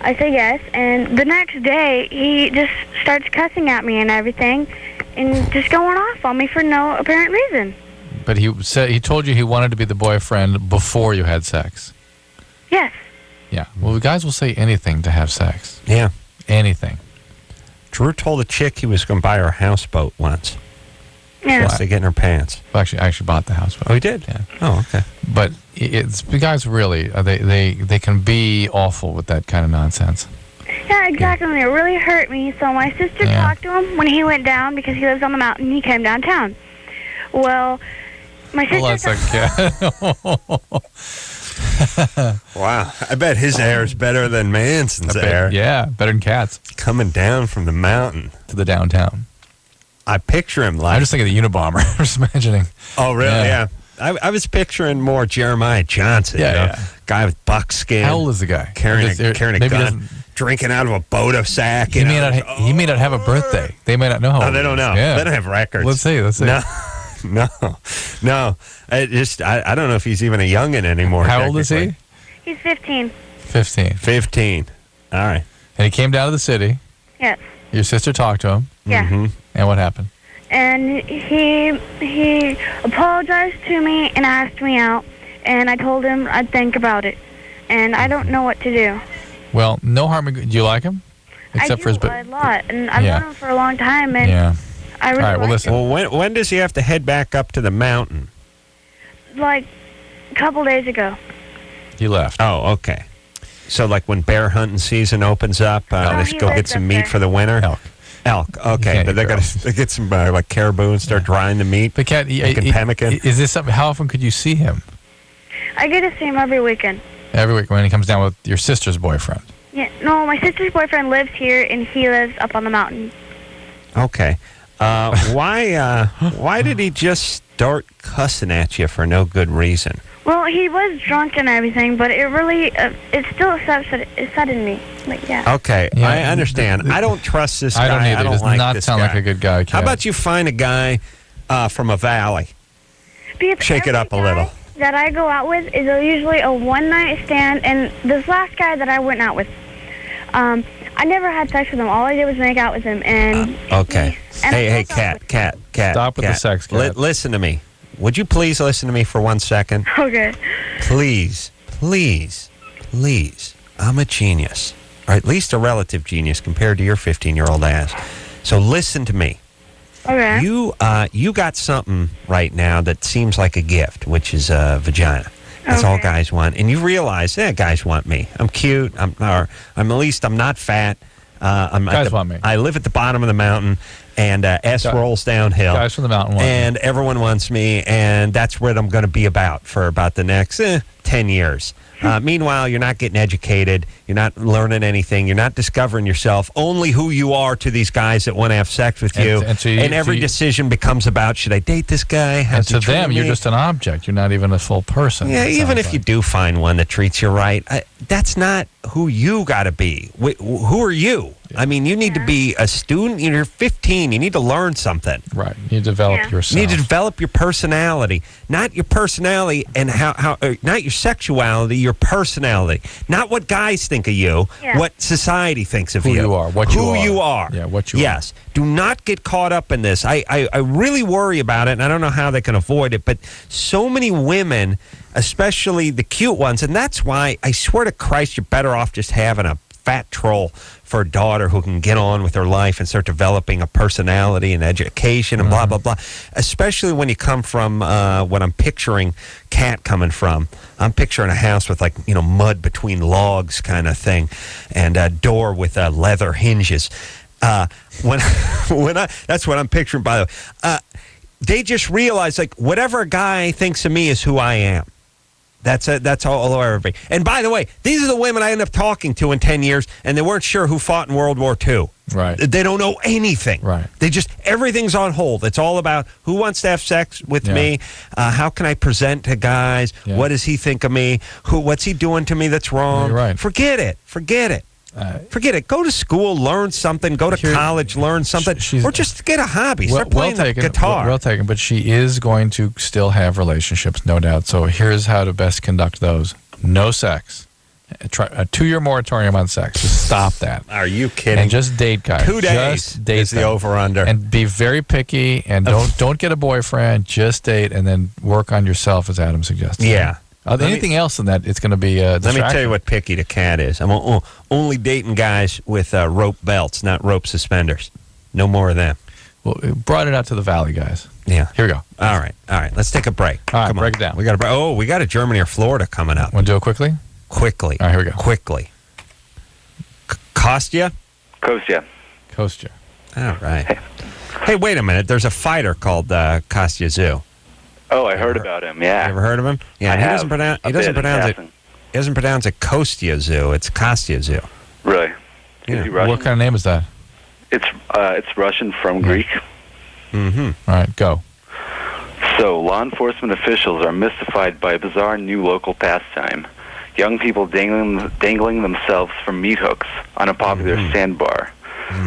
I say yes, and the next day, he just starts cussing at me and everything, and just going off on me for no apparent reason. But he told you he wanted to be the boyfriend before you had sex. Yes. Yeah. Well, guys will say anything to have sex. Yeah. Anything. Drew told a chick he was going to buy her a houseboat once. Yeah. Just to get in her pants. Well, actually, I actually bought the houseboat. Oh, he did? Yeah. Oh, okay. But the guys really, they can be awful with that kind of nonsense. Yeah, exactly. It really hurt me. So my sister talked to him when he went down because he lives on the mountain. He came downtown. Well, my sister... Wow. I bet his air is better than Manson's air. Yeah, better than Kat's. Coming down from the mountain. To the downtown. I picture him like... I'm just thinking of the Unabomber. I'm just imagining. Oh, really? Yeah. I was picturing more Jeremiah Johnson. Yeah. Guy with buckskin. How old is the guy? Carrying a gun. Drinking out of a boat sack. He may not have a birthday. They may not know how old they don't know. Yeah. They don't have records. Let's see. No. No. I don't know if he's even a youngin' anymore. How old is he? He's 15. 15. All right. And he came down to the city. Yes. Your sister talked to him. Yeah. Mm-hmm. And what happened? And he apologized to me and asked me out, and I told him I'd think about it, and I don't know what to do. Well, no harm in... Do you like him? Except for his... a lot, and I've known him for a long time, and I really well, like listen. him. Well, when does he have to head back up to the mountain? Like a couple days ago. He left. Oh, okay. So, like when bear hunting season opens up, they should go get some meat for the winter? Elk. Okay, but they got to get some like caribou and start drying the meat. But Kat, pemmican. Is this something? How often could you see him? I get to see him every weekend. Every week when he comes down with your sister's boyfriend. Yeah, no, my sister's boyfriend lives here, and he lives up on the mountain. Okay. Why did he just start cussing at you for no good reason? Well, he was drunk and everything, but it really, it still upsetted me. Like, yeah. Okay, I understand. I don't trust this guy. I don't either. I don't Does like not this sound guy. like a good guy, Kat. How about you find a guy from a valley? Because shake it up a little. That I go out with is usually a one-night stand, and this last guy that I went out with, I never had sex with him. All I did was make out with him, and... Okay. Hey, Kat. Stop with the sex, Kat. Listen to me. Would you please listen to me for 1 second? Okay. Please. I'm a genius, or at least a relative genius compared to your 15-year-old ass. So listen to me. Okay. You got something right now that seems like a gift, which is a vagina. That's all guys want, and you realize, guys want me. I'm cute. I'm at least I'm not fat. Guys want me. I live at the bottom of the mountain, and S rolls downhill. Guys from the mountain want and everyone wants me, and that's what I'm going to be about for about the next 10 years. Meanwhile, you're not getting educated. You're not learning anything. You're not discovering yourself. Only who you are to these guys that want to have sex with you. And every decision becomes about, should I date this guy? And to them, you're just an object. You're not even a full person. Yeah, even if you do find one that treats you right, that's not who you got to be. Who are you? I mean, you need to be a student. You're 15. You need to learn something. Right. You develop yourself. You need to develop your personality. Not your personality and not your sexuality, your personality. Not what guys think of you, what society thinks of you. Who you are, what you are. Who you are. Yeah, what you are. Yes. Do not get caught up in this. I really worry about it, and I don't know how they can avoid it, but so many women, especially the cute ones, and that's why I swear to Christ you're better off just having a fat troll for a daughter who can get on with her life and start developing a personality and education and blah, blah, blah. Especially when you come from what I'm picturing Kat coming from. I'm picturing a house with mud between logs kind of thing and a door with leather hinges. That's what I'm picturing, by the way. They just realize, whatever a guy thinks of me is who I am. That's all everybody. And by the way, these are the women I end up talking to in 10 years, and they weren't sure who fought in World War II. Right. They don't know anything. Right. Everything's on hold. It's all about who wants to have sex with me, how can I present to guys, what does he think of me, what's he doing to me that's wrong. You're right. Forget it. Forget it. Go to school, learn something. Go to college, learn something. Or just get a hobby. Start playing the guitar. Well taken, but she is going to still have relationships, no doubt. So here's how to best conduct those. No sex. Try a 2-year moratorium on sex. Just stop that. Are you kidding? And just date guys. 2 days just date is the over-under. And be very picky, and don't get a boyfriend. Just date, and then work on yourself, as Adam suggested. Yeah. Anything else than that, it's going to be a distraction. Let me tell you what picky the Cat is. I'm only dating guys with rope belts, not rope suspenders. No more of them. Well, brought it out to the valley, guys. Yeah. Here we go. All right. Let's take a break. All right, Come break on. it down. We got a Germany or Florida coming up. Want to do it quickly? Quickly. All right, here we go. Quickly. Kostya? Kostya. All right. Hey, wait a minute. There's a fighter called Kostya Zoo. Oh, I heard about him. Yeah. You ever heard of him? Yeah. He doesn't pronounce it. He doesn't pronounce it Kostya Zoo. It's Kostya Zoo. Really? Yeah. Is he Russian? What kind of name is that? It's Russian from Greek. Mm-hmm. All right, go. So, law enforcement officials are mystified by a bizarre new local pastime. Young people dangling themselves from meat hooks on a popular sandbar.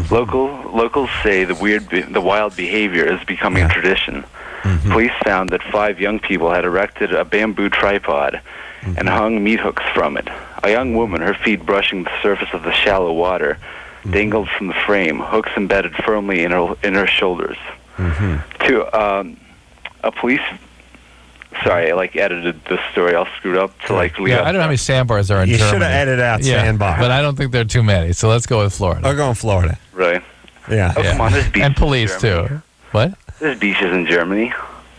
Locals say the wild behavior is becoming a tradition. Police found that 5 young people had erected a bamboo tripod and hung meat hooks from it. A young woman, her feet brushing the surface of the shallow water, dangled from the frame, hooks embedded firmly in her shoulders. A police... Sorry, I edited this story all screwed up to I don't know how many sandbars are in Germany. You should have edited out sandbar. But I don't think there are too many, so let's go with Florida. I'll go in Florida. Right. Yeah. Oh, come on, there's beaches and police, in Germany. too. What? There's beaches in Germany.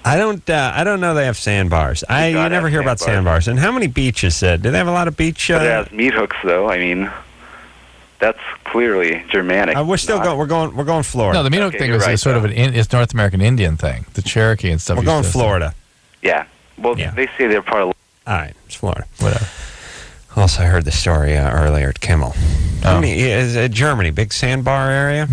I don't know they have sandbars. You never hear about sandbars. And how many beaches? Do they have a lot of beach? But it has meat hooks, though. I mean, that's clearly Germanic. We're still going. We're going Florida. No, the meat hook thing is sort of it's North American Indian thing. The Cherokee and stuff. We're going Florida. Yeah. Well, they say they're part of... All right, it's Florida. Whatever. Also, I heard the story earlier at Kimmel. How many, is it Germany, big sandbar area?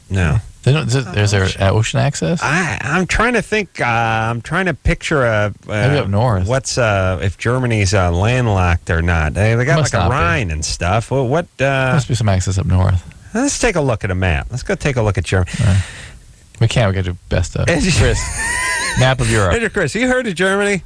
No. There's ocean access? I'm trying to think. I'm trying to picture maybe up north. What's if Germany's landlocked or not? They got like a Rhine and stuff. Well, what? Must be some access up north. Let's take a look at a map. Let's go take a look at Germany. We can't. We got to do best of Chris. Map of Europe. Hey, Chris, you heard of Germany?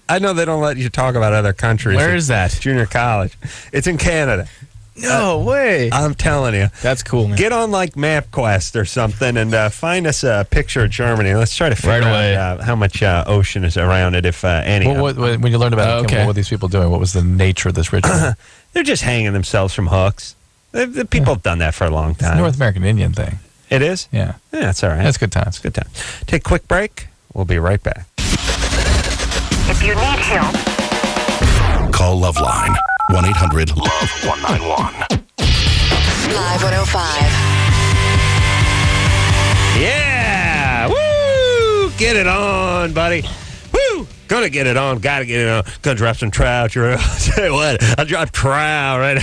I know they don't let you talk about other countries. Where is that? Junior college. It's in Canada. No way. I'm telling you. That's cool, man. Get on MapQuest or something and find us a picture of Germany. Let's try to figure out how much ocean is around it, if any. When you learned about it, what were these people doing? What was the nature of this ritual? They're just hanging themselves from hooks. The people have done that for a long time. It's a North American Indian thing. It is? Yeah. Yeah, that's all right. That's good times. Good time. Take a quick break. We'll be right back. If you need help, call LoveLine. 1-800-LOVE-191. Live 105. Yeah! Woo! Get it on, buddy. Woo! Gonna get it on. Gotta get it on. Gonna drop some trout. I'll tell you what. I dropped trout right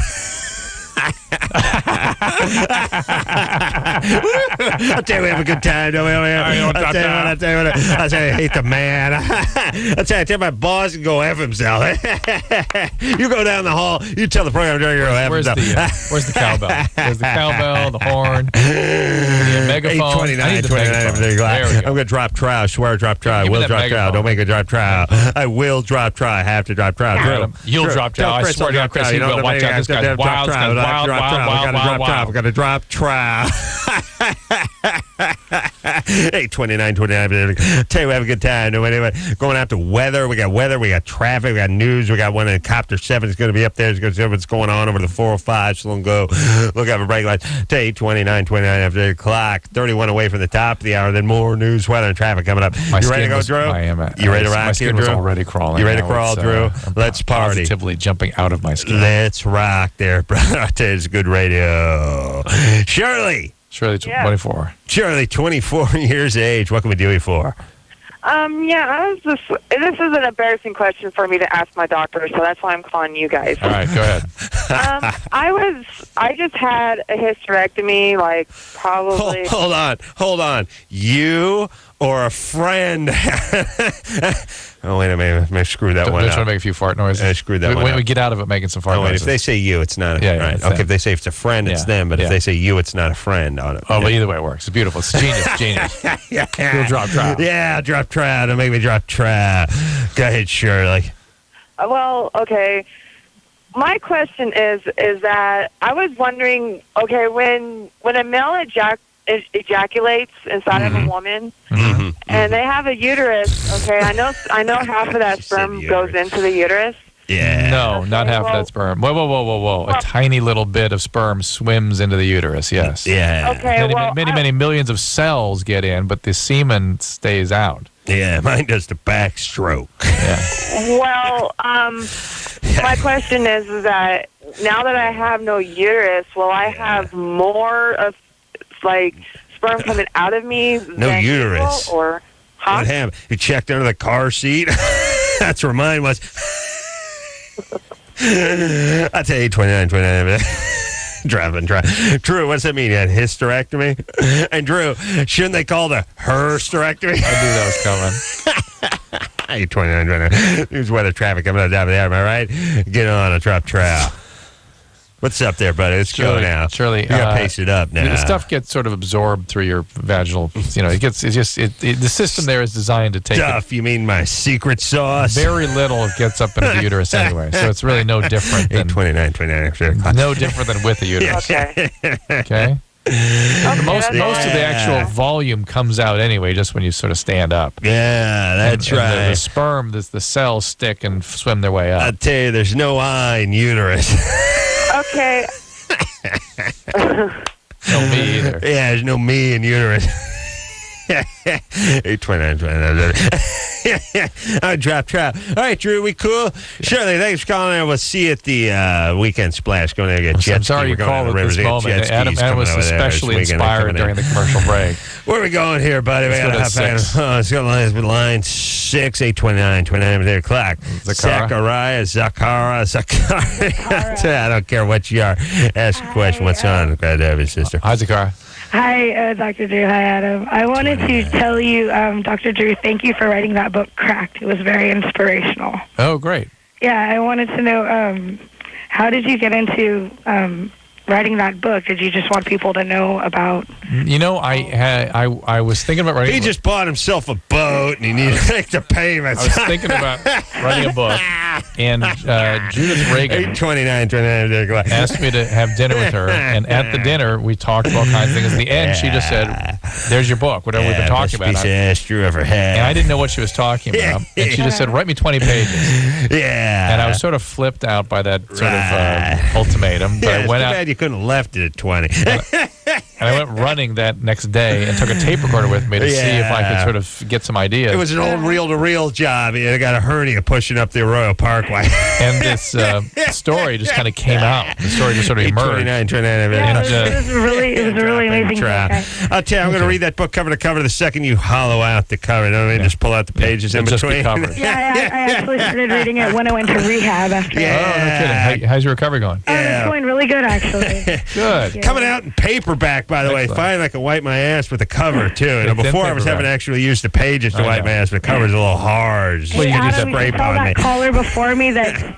I'll tell you, we have a good time, don't we? I'll tell you, I hate the man. I tell my boss can go F himself. You go down the hall, you tell the program director to go F himself. Where's the cowbell? Where's the cowbell, the horn, the megaphone? 829. I'm going to drop trial. I swear drop trial. I will drop trial. Don't make a drop trial. I will drop trial. I have to drop trial. You'll drop trial. I swear to God, Chris, he will. Watch out. This guy's wild. This guy's wild. We got to drop trial. 829. Tell you, we have a good time. Anyway, going out to weather. We got traffic. We got news. We got one in Copter 7 is going to be up there. It's going to see what's going on over the 405. So go look out for brake lights. Tell you, 29 after 8 o'clock. 31 away from the top of the hour. Then more news, weather, and traffic coming up. You ready to go, Drew? I am. You ready to rock here, Drew? My skin was already crawling. You ready to crawl, Drew? Let's party. Positively jumping out of my skin. Let's rock there, brother. I tell you, it's good radio. Shirley, 24. Shirley, 24 years of age. What can we do you for? This is an embarrassing question for me to ask my doctor, so that's why I'm calling you guys. All right, go ahead. I just had a hysterectomy, probably. Hold on. You or a friend? Oh, wait a minute. I screwed that one up. Don't try to make a few fart noises. I screwed that one up. We get out of it making some fart noises. If they say you, it's not right. Okay, if they say it's a friend, it's them. But if they say you, it's not a friend. But either way it works. It's beautiful. It's genius. You'll drop trout. Yeah, drop trout. Don't make me drop trout. Go ahead, Shirley. Well, okay. My question is that I was wondering, okay, when a male ejaculates inside of a woman, and they have a uterus, okay, I know half of that sperm goes into the uterus. Yeah. No, not half of that sperm. Whoa. A tiny little bit of sperm swims into the uterus, yes. Yeah. Okay, many millions of cells get in, but the semen stays out. Yeah, mine does the backstroke. Yeah. Well, my question is that now that I have no uterus, will I have more of sperm coming out of me? No uterus. Or what happened? You checked under the car seat? That's where mine was. I tell you, 29. Driving. Drew, what's that mean? You had hysterectomy? And Drew, shouldn't they call the hersterectomy? I knew that was coming. Hey, 29. Here's weather traffic coming on top of the hour. Am I right? Get on a drop trial. What's up there, buddy? Let's go now. Shirley, you gotta pace it up now. The stuff gets sort of absorbed through your vaginal. The system there is designed to take stuff. You mean my secret sauce? Very little gets up into the uterus anyway, so it's really no different than 29. No different than with the uterus. Okay. Okay. Most of the actual volume comes out anyway, just when you sort of stand up. Yeah, that's right. The sperm, the cells stick and swim their way up. I'll tell you, there's no I in uterus. Okay. No me either. Yeah, there's no me in uterus. 29. Drop. All right, Drew, we cool? Shirley, thanks for calling in. We'll see you at the Weekend Splash. Going there to get jet I'm sorry you called at this moment. Adam was especially inspired during the commercial break. Where are we going here, buddy? We got let's go to line 6, 829, o'clock. Zachariah. I don't care what you are. Ask a question. What's on? Glad to have you, sister. Hi, Zachariah. Hi, Dr. Drew. Hi, Adam. I wanted to tell you, Dr. Drew, thank you for writing that book, Cracked. It was very inspirational. Oh, great. Yeah, I wanted to know, how did you get into writing that book? Did you just want people to know about? I was thinking about writing. He just bought himself a boat and he needed to make the payments. I was thinking about writing a book, and Judith Reagan 29 asked me to have dinner with her, and at the dinner we talked about all kinds of things. At the end, she just said, "There's your book, whatever we've been talking about." Best Drew ever had. And I didn't know what she was talking about, and she just said, "Write me 20 pages." Yeah. And I was sort of flipped out by that sort of ultimatum, but I went out. Bad you couldn't have left it at 20. And I went running that next day and took a tape recorder with me to see if I could sort of get some ideas. It was an old reel-to-reel job. I got a hernia pushing up the Arroyo Parkway. And this story just kind of came out. The story just sort of emerged. 29. It was a really amazing book. I'll tell you, I'm going to read that book cover to cover the second you hollow out the cover. You know what I mean? Just pull out the pages in between. Yeah, I actually started reading it when I went to rehab after. Yeah. Oh, no kidding. How's your recovery going? It's going really good, actually. Good. Yeah. Coming out in paperback, by the way. Finally, I can wipe my ass with the cover, too. Before, I was having to actually use the pages to wipe my ass, but the cover's a little hard. Hey, You just Adam, spray you saw on me. that caller before me that...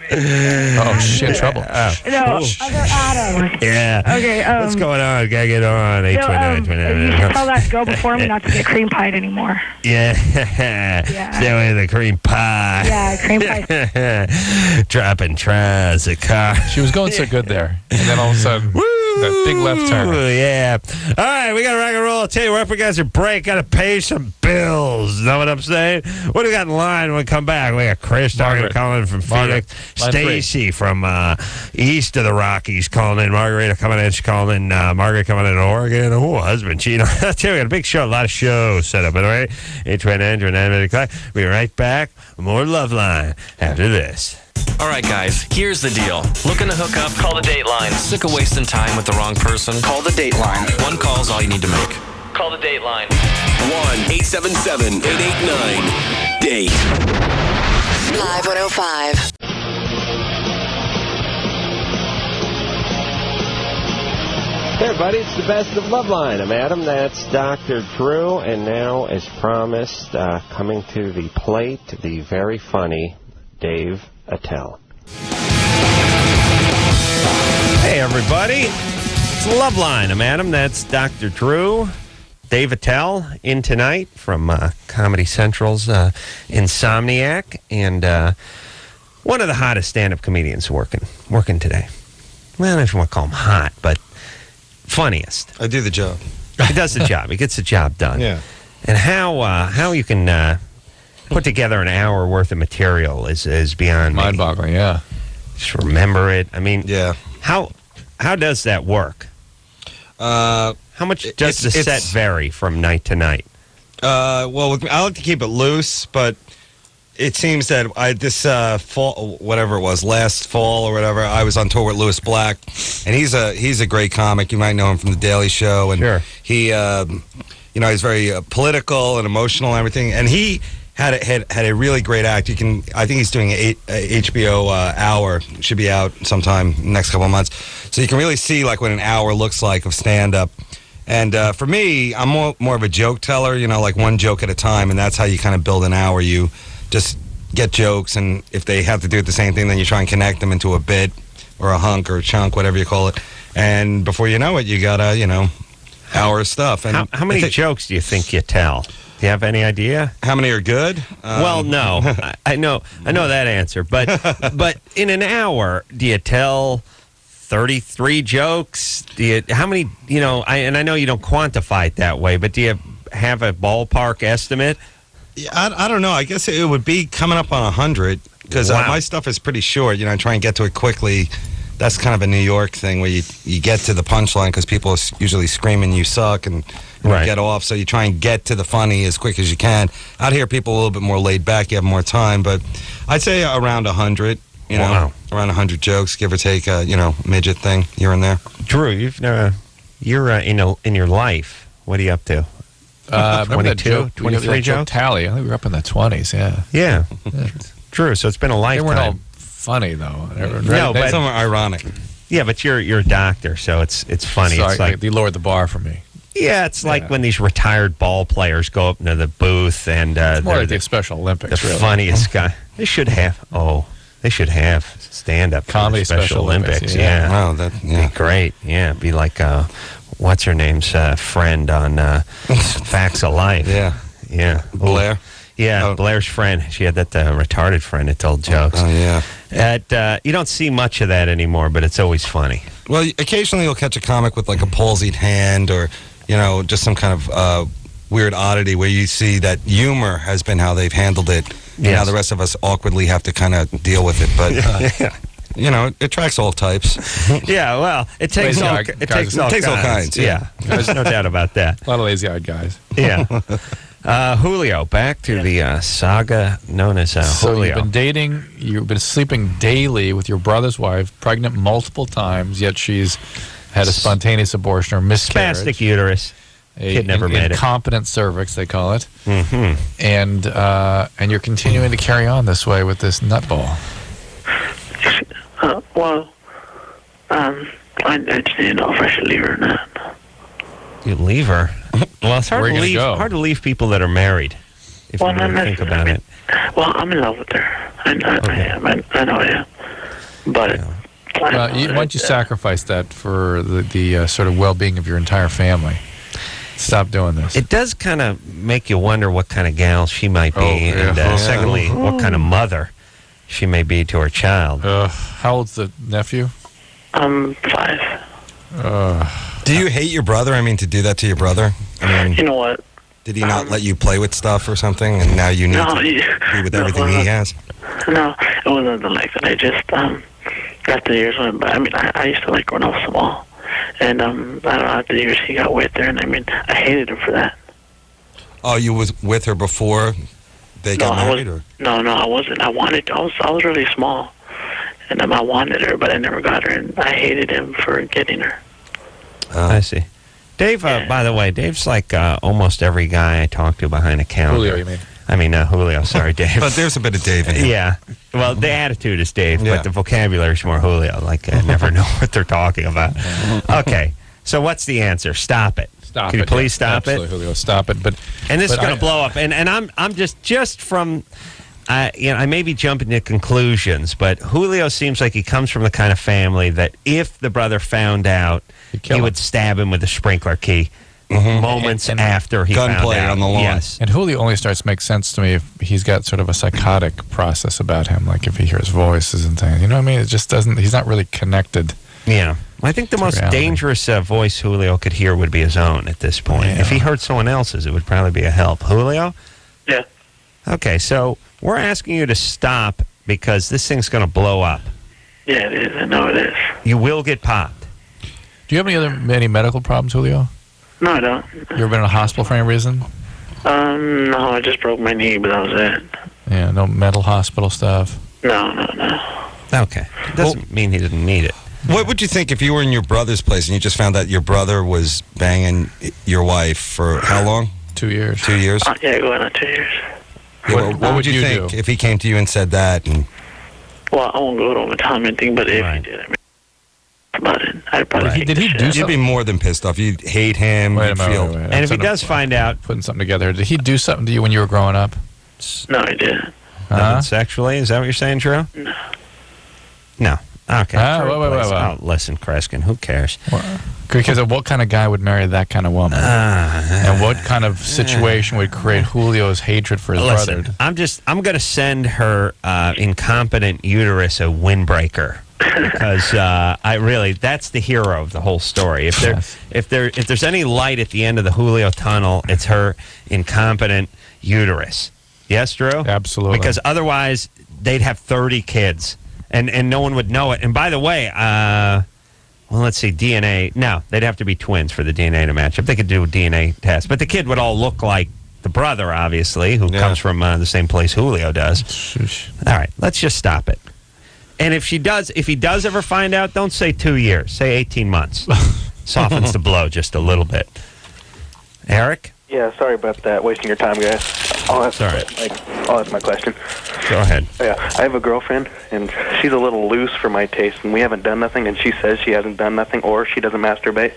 Oh, shit, trouble. No, other Adam. Yeah. Okay, what's going on? Gotta get on. 829. You should tell that girl before me not to get cream pied anymore. Yeah. Stay away from the cream pie. Yeah, cream pie. Dropping tries the car. She was going so good there. And then all of a sudden, that big left turn. Yeah. All right, we got to rock and roll. I'll tell you, we're up against a break. Got to pay some bills. Know what I'm saying? What do we got in line when we come back? We got Chris calling from Phoenix. Stacy from east of the Rockies calling in. Margarita coming in. She's calling in. Margaret coming in Oregon. Oh, husband cheating. I'll tell you, we got a big show. A lot of shows set up. All right. 829 o'clock. We'll be right back. More LoveLine after this. All right, guys, here's the deal. Looking to hook up? Call the Dateline. Sick of wasting time with the wrong person? Call the Dateline. One call's all you need to make. Call the Dateline. 1-877-889-DATE. Live 105. Hey everybody, it's the best of LoveLine. I'm Adam, that's Dr. Drew, and now, as promised, coming to the plate, the very funny Dave Attell. Hey everybody, it's LoveLine. I'm Adam, that's Dr. Drew. Dave Attell in tonight from Comedy Central's Insomniac, and one of the hottest stand-up comedians working today. Well, I don't want to call him hot, but funniest. I do the job. He does the job. He gets the job done. Yeah. And how you can put together an hour worth of material is beyond me. Mind-boggling, yeah. Just remember it. I mean, yeah. How does that work? How much does the set vary from night to night? Well, I like to keep it loose, but it seems that this fall, whatever it was, last fall or whatever, I was on tour with Louis Black, and he's a great comic. You might know him from The Daily Show, and sure. He, he's very political and emotional and everything, and he had a really great act. I think he's doing an HBO hour. It should be out sometime next couple of months, so you can really see like what an hour looks like of stand up. And for me, I'm more of a joke teller, like one joke at a time, and that's how you kind of build an hour. You just get jokes, and if they have to do it the same thing, then you try and connect them into a bit. or a hunk or a chunk, whatever you call it. And before you know it, you got a, hour of stuff. And how many jokes do you think you tell? Do you have any idea? How many are good? Well, no. I know that answer. But in an hour, do you tell 33 jokes? How many, and I know you don't quantify it that way, but do you have a ballpark estimate? Yeah, I don't know. I guess it would be coming up on 100 because my stuff is pretty short. I try and get to it quickly. That's kind of a New York thing where you get to the punchline because people are usually screaming you suck and get off. So you try and get to the funny as quick as you can. Out here, people are a little bit more laid back. You have more time. But I'd say around 100, around 100 jokes, give or take, midget thing here and there. Drew, you're in your life, what are you up to? 22, 23 jokes? Tally. I think we were up in the 20s, yeah. Yeah. Drew, so it's been a lifetime. They weren't all funny, though. No, but some are ironic. Yeah, but you're a doctor, so it's funny. Sorry, it's like they lowered the bar for me. Yeah, it's like when these retired ball players go up into the booth and it's more like the Special Olympics. The funniest guy. They should have stand-up comedy Special Olympics. Yeah. Wow, that'd be great. Yeah, be like what's her name's friend on Facts of Life. Yeah. Blair. Yeah, Blair's friend. She had that retarded friend that told jokes. Oh, yeah. You don't see much of that anymore, but it's always funny. Well, occasionally you'll catch a comic with like a palsied hand or, just some kind of weird oddity where you see that humor has been how they've handled it. And now the rest of us awkwardly have to kind of deal with it. But, it attracts all types. Yeah, well, it takes all kinds. Yeah, there's no doubt about that. A lot of lazy-eyed guys. Yeah. Julio, back to the saga known as Julio. You've been sleeping daily with your brother's wife, pregnant multiple times, yet she's had a spontaneous abortion or miscarriage. Spastic uterus. Kid never made it. Incompetent cervix, they call it. Mm-hmm. And you're continuing to carry on this way with this nutball. I just need to know if I should leave her or not. You leave her? Well, it's hard to leave people that are married, if you really think about it. Well, I'm in love with her. I am. I know I am. But... why don't you sacrifice that for the sort of well-being of your entire family? Stop doing this. It does kind of make you wonder what kind of gal she might be, and secondly, what kind of mother she may be to her child. How old's the nephew? 5. Do you hate your brother? I mean, to do that to your brother? I mean, you know what? Did he not let you play with stuff or something, and now you need to be with everything he has? No, it wasn't like that. I just, after the years went by, I mean, I used to like when I was small. And, I don't know, after the years he got with her, and I mean, I hated him for that. Oh, you was with her before they got married? No, I wasn't. I was really small. And I wanted her, but I never got her, and I hated him for getting her. I see. Dave, by the way, Dave's like almost every guy I talk to behind a counter. Julio, you mean? I mean, Julio, sorry, Dave. But there's a bit of Dave in here. Yeah. Well, the attitude is Dave, but the vocabulary's more Julio. Like, I never know what they're talking about. Okay. So what's the answer? Stop it. Stop Can it. you please stop Absolutely, it? Julio, stop it. And this is going to blow up. And I'm just from... I may be jumping to conclusions, but Julio seems like he comes from the kind of family that if the brother found out, he would stab him with a sprinkler key moments after he found out. Gunplay on the lawn. Yes. And Julio only starts to make sense to me if he's got sort of a psychotic process about him, like if he hears voices and things. You know what I mean? It just doesn't, he's not really connected. Yeah. I think the most dangerous voice Julio could hear would be his own at this point. Yeah. If he heard someone else's, it would probably be a help. Julio? Yeah. Okay, so we're asking you to stop because this thing's going to blow up. Yeah, it is. I know it is. You will get popped. Do you have any medical problems, Julio? No, I don't. You ever been in a hospital for any reason? No, I just broke my knee, but that was it. Yeah, no mental hospital stuff? No. Okay. It doesn't mean he didn't need it. What would you think if you were in your brother's place and you just found out your brother was banging your wife for how long? 2 years. 2 years? Yeah, going on 2 years. Yeah, what would you think if he came to you and said that? And well, I won't go to him and tell him anything, but if he did, I mean, about it, I'd probably did he do something? You'd be more than pissed off. You'd hate him. Wait a minute. And if he does find out... Putting something together, did he do something to you when you were growing up? No, he didn't. Nothing sexually? Is that what you're saying, Drew? No. No. Okay. Wait. Listen, Kreskin, who cares? Because of what kind of guy would marry that kind of woman? And what kind of situation would create Julio's hatred for his brother? I'm going to send her incompetent uterus a windbreaker. Because that's the hero of the whole story. If there's any light at the end of the Julio tunnel, it's her incompetent uterus. Yes, Drew? Absolutely. Because otherwise, they'd have 30 kids, and no one would know it. And by the way, let's see, DNA. No, they'd have to be twins for the DNA to match up. They could do a DNA test, but the kid would all look like the brother, obviously, who comes from the same place Julio does. All right, let's just stop it. And if he does ever find out, don't say 2 years. Say 18 months. Softens the blow just a little bit. Eric? Yeah, sorry about that. Wasting your time, guys. I'll ask my question. Go ahead. Yeah, I have a girlfriend, and she's a little loose for my taste, and we haven't done nothing, and she says she hasn't done nothing, or she doesn't masturbate.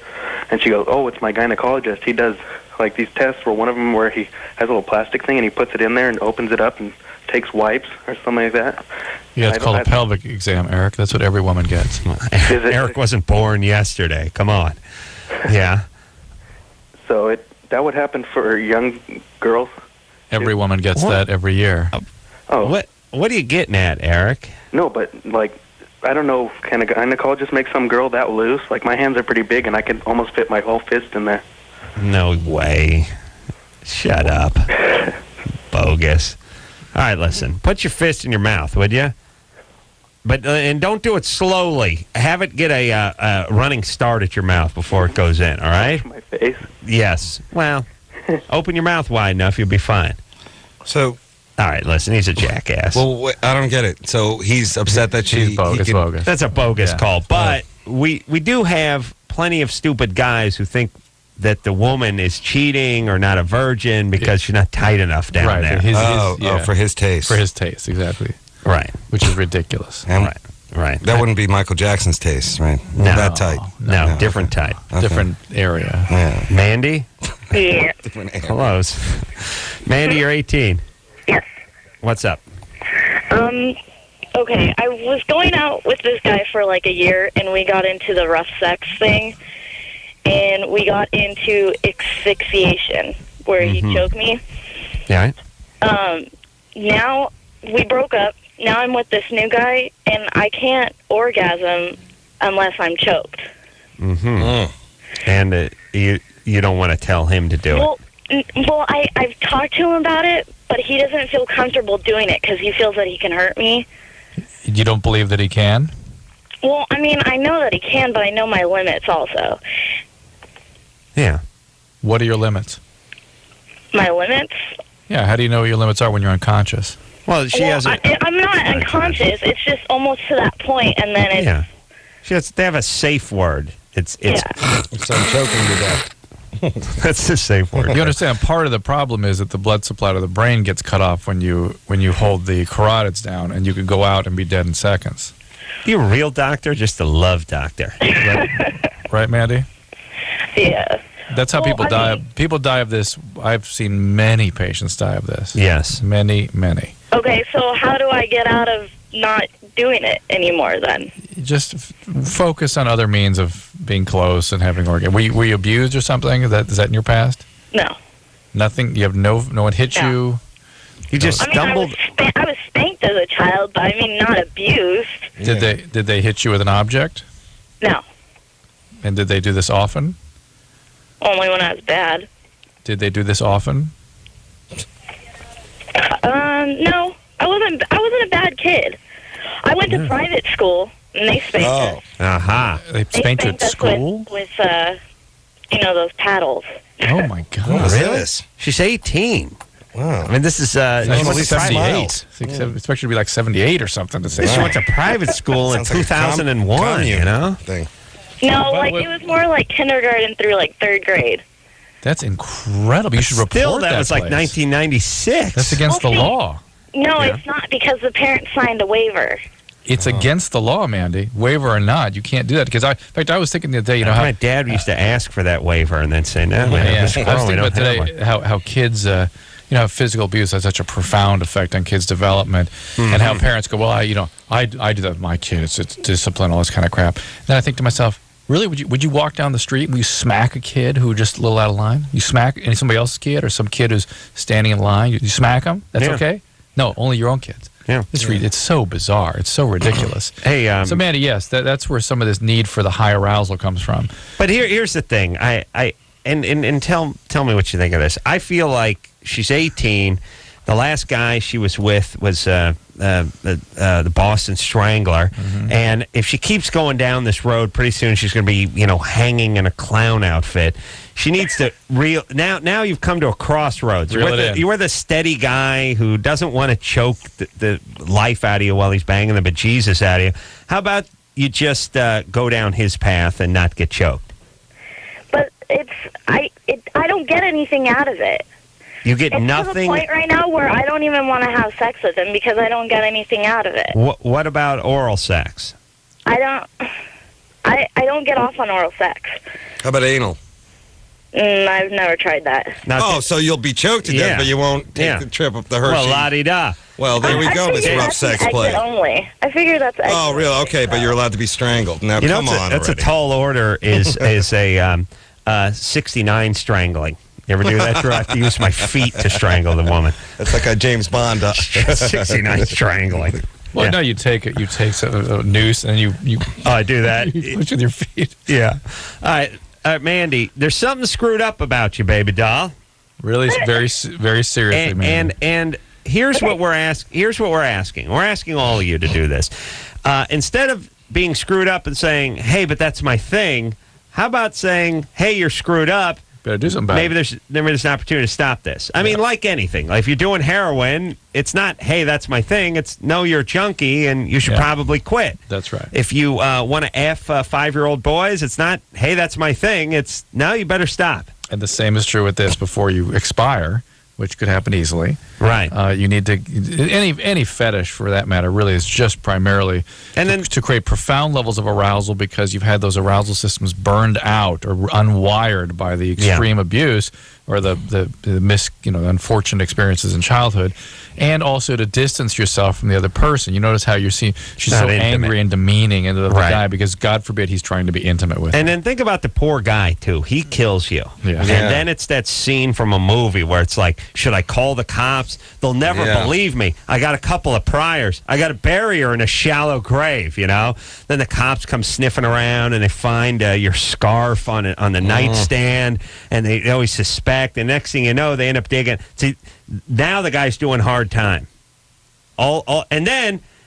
And she goes, oh, it's my gynecologist. He does, like, these tests where one of them where he has a little plastic thing, and he puts it in there and opens it up and takes wipes or something like that. Yeah, it's called a pelvic exam, Eric. That's what every woman gets. Eric wasn't born yesterday. Come on. Yeah. So that would happen for young girls? Every woman gets that every year. Oh. What are you getting at, Eric? No, but, like, I don't know, can a gynecologist make some girl that loose? Like, my hands are pretty big, and I can almost fit my whole fist in there. No way. Shut up. Bogus. All right, listen. Put your fist in your mouth, would you? But and don't do it slowly. Have it get a running start at your mouth before it goes in, all right? My face? Yes. Well, open your mouth wide enough, you'll be fine. So... All right, listen, he's a jackass. Well, wait, I don't get it. So he's upset that she's bogus. That's a bogus call. But we do have plenty of stupid guys who think that the woman is cheating or not a virgin because she's not tight enough down there. For his taste. For his taste, exactly. Right. Which is ridiculous. And right. That wouldn't be Michael Jackson's taste, right? No. That tight. No, different type. Okay. Different area. Yeah. Mandy? Yeah. Close. Mandy, you're 18. Yes. What's up? Okay, I was going out with this guy for like a year, and we got into the rough sex thing, and we got into asphyxiation, where he choked me. Yeah. Now, we broke up. Now I'm with this new guy, and I can't orgasm unless I'm choked. And you don't want to tell him to do it. Well, I've talked to him about it, but he doesn't feel comfortable doing it because he feels that he can hurt me. You don't believe that he can? Well, I mean, I know that he can, but I know my limits also. Yeah. What are your limits? My limits? Yeah, how do you know what your limits are when you're unconscious? Well, I'm not unconscious. It's just almost to that point, and then it's... They have a safe word. It's I'm choking to death. That's the safe word. You understand, part of the problem is that the blood supply to the brain gets cut off when you hold the carotids down, and you could go out and be dead in seconds. You a real doctor, just a love doctor. Right, Mandy? Yeah. That's how people die. People die of this. I've seen many patients die of this. Yes. Many, many. Okay, so how do I get out of not doing it anymore then? Just focus on other means of being close and having orgasm. Were you abused or something? Is that in your past? No. Nothing? You have no one hit you? You just stumbled. I was spanked as a child, but I mean not abused. Did they hit you with an object? No. And did they do this often? Only when I was bad. Did they do this often? No. I wasn't a bad kid. I went to private school, and they spanked us. They spanked you at school? With those paddles. Oh, my God. What is this? She's 18. Wow. I mean, this is... at least 78. Expect you to be like 78 or something to say. She went to private school in 2001, you know? No, it was more like kindergarten through like third grade. That's incredible. You should report Still, that that was like place. 1996. That's against the law. No, it's not because the parents signed a waiver. It's against the law, Mandy. Waiver or not, you can't do that. Because in fact, I was thinking the other day, how my dad used to ask for that waiver and then say no. I was thinking about today how kids physical abuse has such a profound effect on kids' development, and how parents go, well, I do that with my kid. It's discipline, all this kind of crap. Then I think to myself, really, would you walk down the street and you smack a kid who just a little out of line? You smack somebody else's kid or some kid who's standing in line? You smack them? That's okay? No, only your own kids. Yeah, it's so bizarre. It's so ridiculous. Hey, so Mandy, yes, that's where some of this need for the high arousal comes from. But here's the thing. And tell me what you think of this. I feel like she's 18. The last guy she was with was the Boston Strangler, and if she keeps going down this road, pretty soon she's going to be, hanging in a clown outfit. She needs to now you've come to a crossroads. You're the steady guy who doesn't want to choke the life out of you while he's banging the bejesus out of you. How about you just go down his path and not get choked? But I don't get anything out of it. You get nothing. It's to the point right now where I don't even want to have sex with him because I don't get anything out of it. What about oral sex? I don't get off on oral sex. How about anal? I've never tried that. So you'll be choked to death, but you won't take the trip up the Hershey. Well, la-di-da. Well, there we go, Miss Rough Sex Play. Only. I figure that's exit. Oh, really? Okay, but you're allowed to be strangled. Now, come on that's already. A tall order is a 69 strangling. You ever do that, Drew? I have to use my feet to strangle the woman. That's like a James Bond. 69 strangling. Well, no, you take a noose and you. Oh, I do that. You push with your feet. Yeah. All right, Mandy. There's something screwed up about you, baby doll. Really, very, very seriously, man. And here's what we're asking. We're asking all of you to do this. Instead of being screwed up and saying, "Hey, but that's my thing," how about saying, "Hey, you're screwed up. Better do something about it." Maybe there's an opportunity to stop this. I mean, like anything. Like if you're doing heroin, it's not, "Hey, that's my thing." It's, "No, you're a junkie and you should probably quit." That's right. If you want to F 5-year-old boys, it's not, "Hey, that's my thing." It's, "No, you better stop." And the same is true with this before you expire, which could happen easily. Right. You need to, any fetish for that matter really is just primarily to create profound levels of arousal because you've had those arousal systems burned out or unwired by the extreme abuse or the unfortunate experiences in childhood, and also to distance yourself from the other person. You notice how she's so angry and demeaning into the guy because God forbid he's trying to be intimate with. And then think about the poor guy too. He kills you. Yeah. And then it's that scene from a movie where it's like, should I call the cops? They'll never believe me. I got a couple of priors. I got to bury her in a shallow grave, Then the cops come sniffing around and they find your scarf on the nightstand, and they always suspect. And next thing you know, they end up digging. See, now the guy's doing hard time.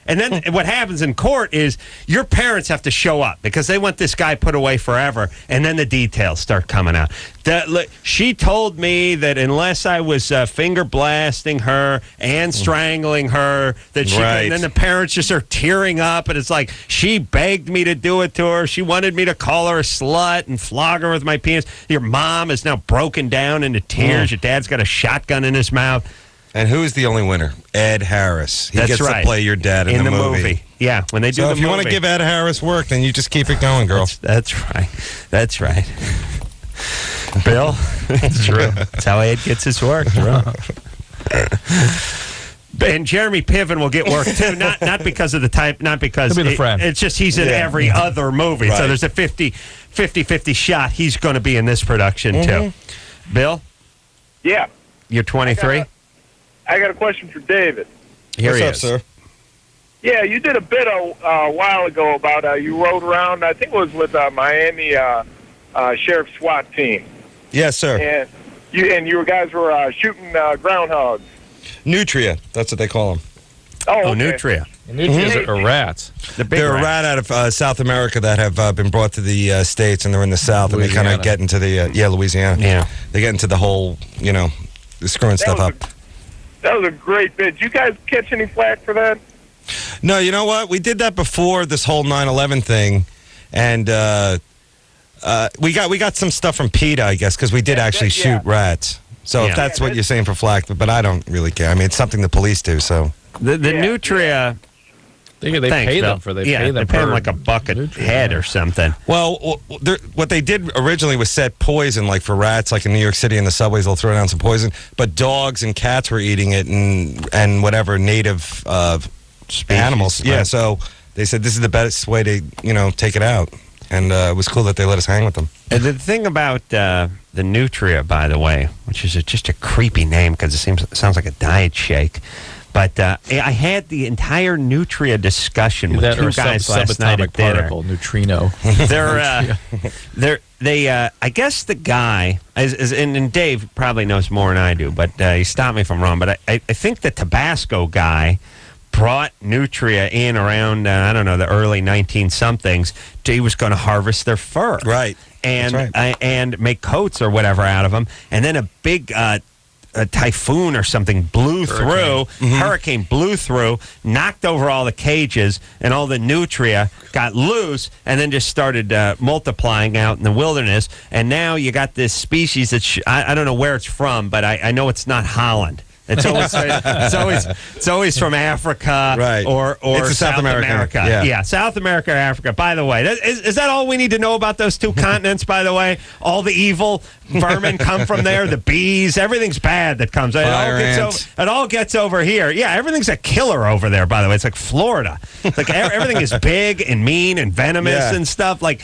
And then what happens in court is your parents have to show up because they want this guy put away forever, and then the details start coming out. She told me that unless I was finger blasting her and strangling her, that she. And then the parents just are tearing up, and it's like, she begged me to do it to her. She wanted me to call her a slut and flog her with my penis. Your mom is now broken down into tears. Your dad's got a shotgun in his mouth. And who's the only winner? Ed Harris. He gets to play your dad in the movie. Yeah, when they do the movie. So if you want to give Ed Harris work, then you just keep it going, girl. That's right. That's right. Bill, it's true. That's how Ed gets his work. And Jeremy Piven will get work too, not because of the type, not because he'll be the friend. It's just he's in every other movie. Right. So there's a 50-50 shot he's going to be in this production too. Bill? Yeah. You're 23? I got a question for David. What's up, sir? Yeah, you did a bit a while ago about you rode around, I think it was with Miami Sheriff SWAT team. Yes, sir. And you guys were shooting groundhogs. Nutria, that's what they call them. Oh, Nutria. Nutrias are rats. They're a rat out of South America that have been brought to the States, and they're in the South, and they kind of get into the, Louisiana. Yeah. They get into the whole, screwing stuff up. That was a great bit. Did you guys catch any flack for that? No, you know what? We did that before this whole 9/11 thing, and we got some stuff from PETA, I guess, because we did actually shoot rats. So if that's what you're saying for flack, but I don't really care. I mean, it's something the police do. So the Nutria, They pay them for They pay them like a buck a head or something. Well, what they did originally was set poison, like for rats, like in New York City in the subways, they'll throw down some poison. But dogs and cats were eating it, and whatever native animals. Yeah, so they said this is the best way to take it out, and it was cool that they let us hang with them. And the thing about the Nutria, by the way, which is just a creepy name because it sounds like a diet shake. But I had the entire Nutria discussion with two guys last night at dinner. Neutrino. I guess the guy, and Dave probably knows more than I do, but he stopped me if I'm wrong. But I think the Tabasco guy brought Nutria in around, I don't know, the early 19-somethings. He was going to harvest their fur. Right. And, and make coats or whatever out of them. And then a big... a typhoon or something blew through, hurricane blew through, knocked over all the cages, and all the nutria got loose, and then just started multiplying out in the wilderness. And now you got this species that I don't know where it's from, but I know it's not Holland. It's always from Africa, right? Or it's South America. Yeah, South America or Africa. By the way, is that all we need to know about those two continents? By the way, all the evil vermin come from there. The bees, everything's bad that comes. It all gets over here. Yeah, everything's a killer over there. By the way, it's like Florida. It's like everything is big and mean and venomous and stuff. Like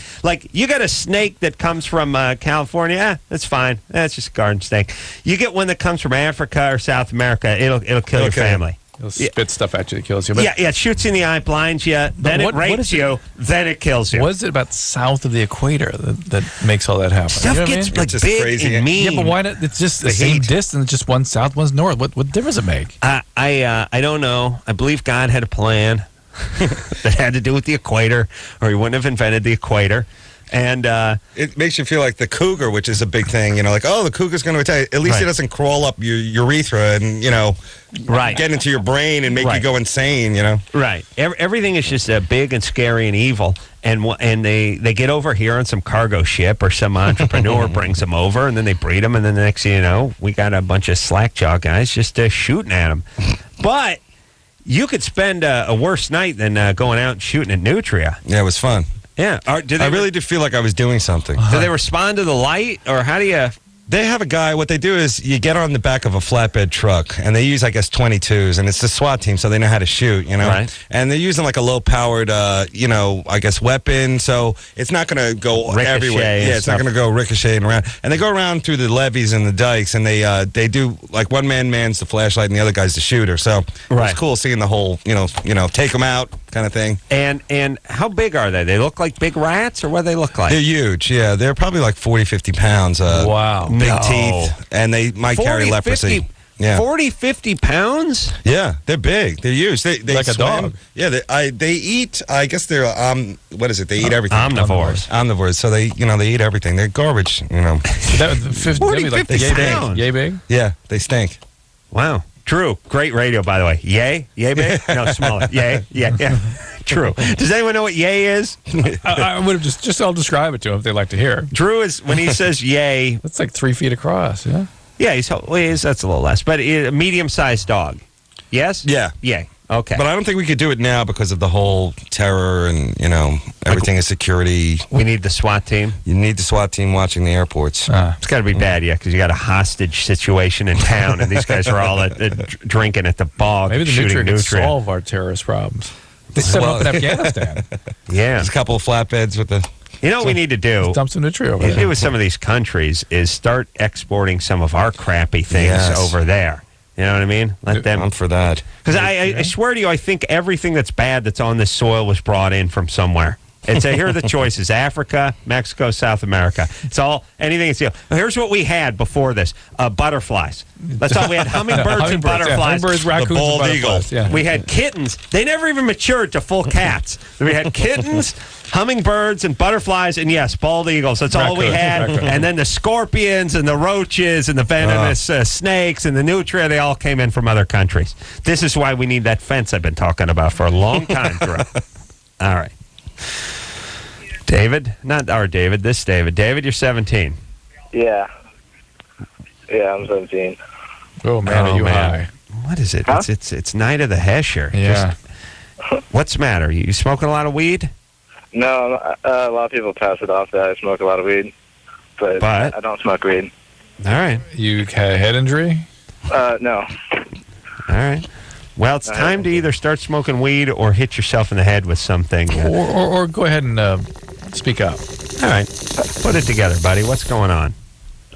you got a snake that comes from California. That's fine. That's just a garden snake. You get one that comes from Africa or South America. It'll kill your family. It'll spit stuff at you that kills you. But it shoots you in the eye, blinds you, then it rapes you, then it kills you. What is it about south of the equator that makes all that happen? Stuff gets like big crazy and mean. Yeah, but why not? It's just the same distance, just one's south, one's north. What difference does it make? I don't know. I believe God had a plan that had to do with the equator, or he wouldn't have invented the equator. And it makes you feel like the cougar, which is a big thing. Like, the cougar's going to attack. At least it doesn't crawl up your urethra and get into your brain and make you go insane. Right. Everything is just big and scary and evil. And they get over here on some cargo ship, or some entrepreneur brings them over, and then they breed them, and then the next thing you know, we got a bunch of slackjaw guys just shooting at them. But you could spend a worse night than going out and shooting at nutria. Yeah, it was fun. Yeah. I really did feel like I was doing something. Do they respond to the light, or how do you... They have a guy, what they do is you get on the back of a flatbed truck, and they use, I guess, 22s, and it's the SWAT team, so they know how to shoot, Right. And they're using like a low-powered, I guess, weapon, so it's not going to go everywhere. Yeah, it's not going to go ricocheting around. And they go around through the levees and the dikes, and they do, like, one man mans the flashlight, and the other guy's the shooter. So it's cool seeing the whole, take them out kind of thing. And how big are they? They look like big rats, or what do they look like? They're huge, yeah. They're probably like 40, 50 pounds. Wow. Big teeth, and they might carry leprosy. 50, yeah. 40, 50 pounds? Yeah, they're big. They're huge. They like swim. A dog. Yeah, they eat, I guess they're, what is it? They eat everything. Omnivores. So they eat everything. They're garbage, 40, 50 pounds. Yay big? Yeah, they stink. Wow. True. Great radio, by the way. Yay? Yay big? No, smaller. Yay? Yeah. True. Does anyone know what yay is? I would have I'll describe it to them if they'd like to hear. Drew is, when he says yay... That's like 3 feet across, yeah? Yeah, that's a little less. But a medium-sized dog. Yes? Yeah. Yay. Okay. But I don't think we could do it now because of the whole terror and, everything is security. We need the SWAT team? You need the SWAT team watching the airports. It's got to be bad, because you got a hostage situation in town, and these guys are all drinking at the bog, maybe the shooting nutria could solve our terrorist problems. They set up in Afghanistan. Yeah. There's a couple of flatbeds with the... what we need to do... Dump some nutria over there. Do with some of these countries is start exporting some of our crappy things over there. You know what I mean? Let them... I'm for that. Because I swear to you, I think everything that's bad that's on this soil was brought in from somewhere. And so here are the choices: Africa, Mexico, South America. It's all anything. Here's what we had before this: butterflies. That's all we had: hummingbirds and butterflies. Yeah. Hummingbirds, raccoons, the bald and eagle. Yeah. We had kittens. They never even matured to full cats. We had kittens, hummingbirds, and butterflies, and yes, bald eagles. That's all we had. And then the scorpions and the roaches and the venomous snakes and the nutria. They all came in from other countries. This is why we need that fence I've been talking about for a long time, Drew. All right. David? Not our David, this David. David, you're 17. Yeah. Yeah, I'm 17. Oh, man, are you high? What is it? Huh? It's Night of the Hesher. Yeah. What's the matter? You smoking a lot of weed? No, a lot of people pass it off that I smoke a lot of weed, but I don't smoke weed. All right. You had a head injury? No. All right. Well, it's time to either start smoking weed or hit yourself in the head with something. Or go ahead and speak up. All right. Put it together, buddy. What's going on?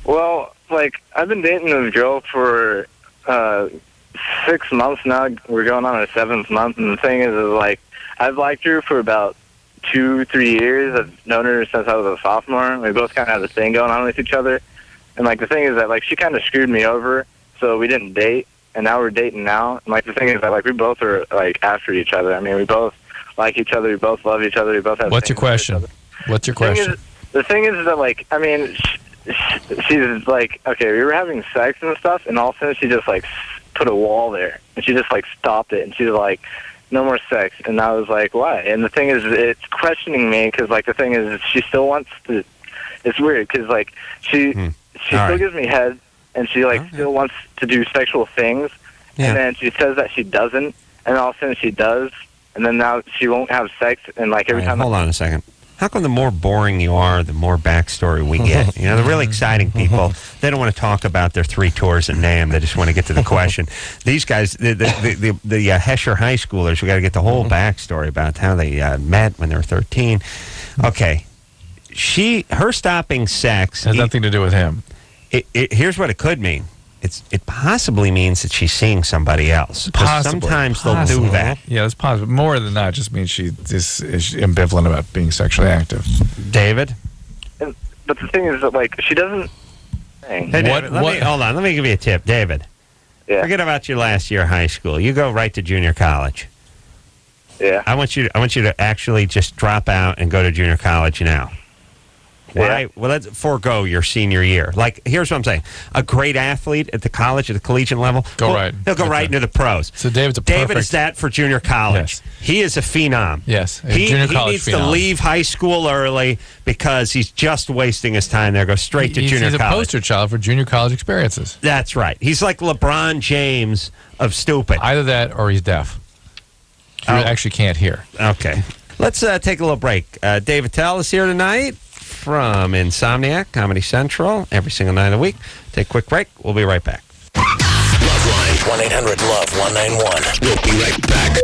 Well, like, I've been dating this girl for 6 months now. We're going on our 7th month, and the thing is like, I've liked her for about 2-3 years. I've known her since I was a sophomore. We both kind of have this thing going on with each other. And, like, the thing is that, like, she kind of screwed me over, so we didn't date. And now we're dating now. And, like, the thing is that, like, we both are, like, after each other. I mean, we both like each other. We both love each other. We both have What's your question? What's your question? The thing is that, like, I mean, she's like, okay, we were having sex and stuff, and all of a sudden she just, like, put a wall there. And she just, like, stopped it. And she's like, no more sex. And I was like, why? And the thing is, it's questioning me because, like, the thing is she still wants to, it's weird because, like, she still gives me head. And she, like, still wants to do sexual things. Yeah. And then she says that she doesn't. And all of a sudden she does. And then now she won't have sex. And, like, every time... Hold on a second. How come the more boring you are, the more backstory we get? You know, the really exciting people, they don't want to talk about their 3 tours in NAM. They just want to get to the question. These guys, the Hesher high schoolers, we got to get the whole backstory about how they met when they were 13. Okay. Her stopping sex... has nothing to do with him. Here's what it could mean. It possibly means that she's seeing somebody else. Sometimes they'll do that. Yeah, it's possible. More than that, just means she is ambivalent about being sexually active. David? But the thing is that, like, she doesn't... Hey, David, hold on. Let me give you a tip. David, forget about your last year of high school. You go right to junior college. Yeah. I want you to actually just drop out and go to junior college now. Why? Well, let's forego your senior year. Like, here's what I'm saying. A great athlete at the collegiate level, he'll go right into the pros. So David is that for junior college. Yes. He is a phenom. Yes, he needs to leave high school early because he's just wasting his time there. Go straight to junior college. He's a poster child for junior college experiences. That's right. He's like LeBron James of stupid. Either that or he's deaf. He actually can't hear. Okay. Let's take a little break. David Tell is here tonight from Insomniac, Comedy Central, every single night of the week. Take a quick break. We'll be right back. LoveLine, 1-800-LOVE-191. We'll be right back.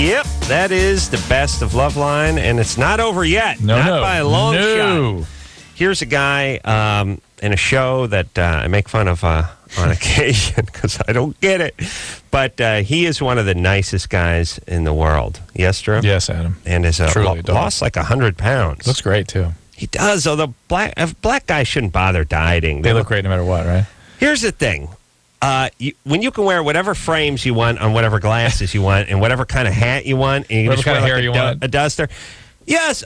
Yep, that is the best of LoveLine, and it's not over yet. Not by a long shot. Here's a guy in a show that I make fun of on occasion because I don't get it. But he is one of the nicest guys in the world. Yes, Drew? Yes, Adam. And has lost like 100 pounds. Looks great, too. He does, although black guys shouldn't bother dieting. They look great no matter what, right? Here's the thing. When you can wear whatever frames you want on whatever glasses you want and whatever kind of hat you want, and you can just wear like a duster. Yes,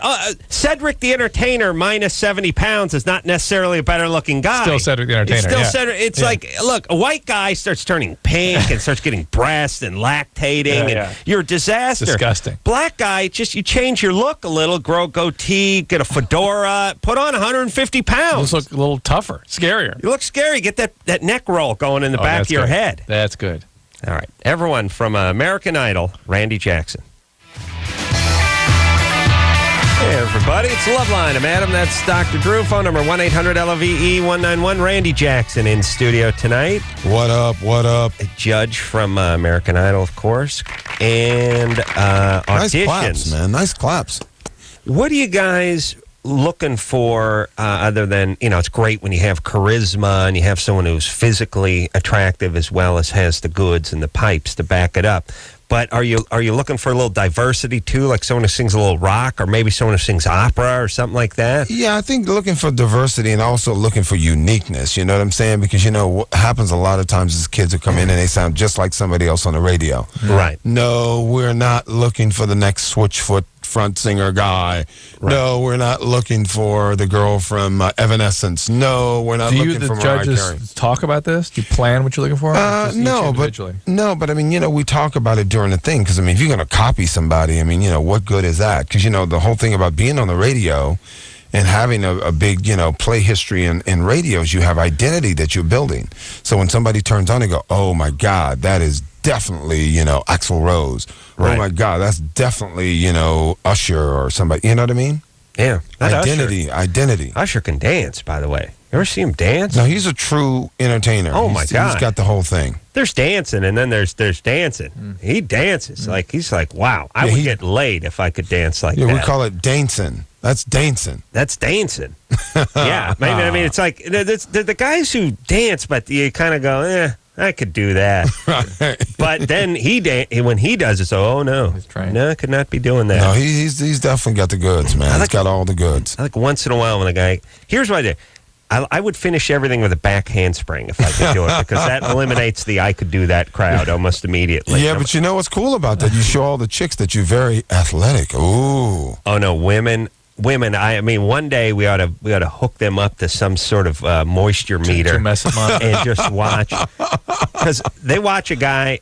Cedric the Entertainer minus 70 pounds is not necessarily a better looking guy. Still Cedric the Entertainer. It's still Cedric. It's like, look, a white guy starts turning pink and starts getting breasts and lactating, and you're a disaster. Disgusting. Black guy, just you change your look a little, grow a goatee, get a fedora, put on 150 pounds. Just look a little tougher, scarier. You look scary. Get that neck roll going in the back of your head. That's good. All right. Everyone from American Idol, Randy Jackson. Hey, everybody. It's LoveLine. I'm Adam. That's Dr. Drew. Phone number 1-800-LOVE-191. Randy Jackson in studio tonight. What up? What up? A judge from American Idol, of course. And auditions. Nice claps, man. Nice claps. What are you guys looking for other than, it's great when you have charisma and you have someone who's physically attractive as well as has the goods and the pipes to back it up. But are you looking for a little diversity too, like someone who sings a little rock, or maybe someone who sings opera or something like that? Yeah, I think looking for diversity and also looking for uniqueness. You know what I'm saying? Because what happens a lot of times is kids who come in and they sound just like somebody else on the radio. Right. No, we're not looking for the next Switchfoot front singer guy. Right. No, we're not looking for the girl from Evanescence. No, we're not looking for Mariah Carey. Do you, the judges, talk about this? Do you plan what you're looking for? No, but I mean, we talk about it during the thing because, I mean, if you're going to copy somebody, I mean, what good is that? Because, the whole thing about being on the radio and having a big, play history in radios, you have identity that you're building. So when somebody turns on and go, oh, my God, that is definitely, Axl Rose. Right. Oh, my God, that's definitely, Usher or somebody. You know what I mean? Yeah. Identity. Usher can dance, by the way. You ever see him dance? No, he's a true entertainer. Oh, my God. He's got the whole thing. There's dancing, and then there's dancing. He dances. He's like, wow, I would get laid if I could dance like that. Yeah, we call it dancing. That's dancing. That's dancing. Yeah. I mean, it's like the guys who dance, but you kind of go, I could do that. Right. But then when he does it, so, oh, no. He's trying. No, I could not be doing that. No, he's definitely got the goods, man. He's got all the goods. I like once in a while when a guy, here's what I did. I would finish everything with a back handspring if I could do it, because that eliminates the I could do that crowd almost immediately. Yeah, but you know what's cool about that? You show all the chicks that you're very athletic. Ooh. Oh, no, women, I mean, one day we ought to hook them up to some sort of moisture meter to mess them up and just watch, because they watch a guy.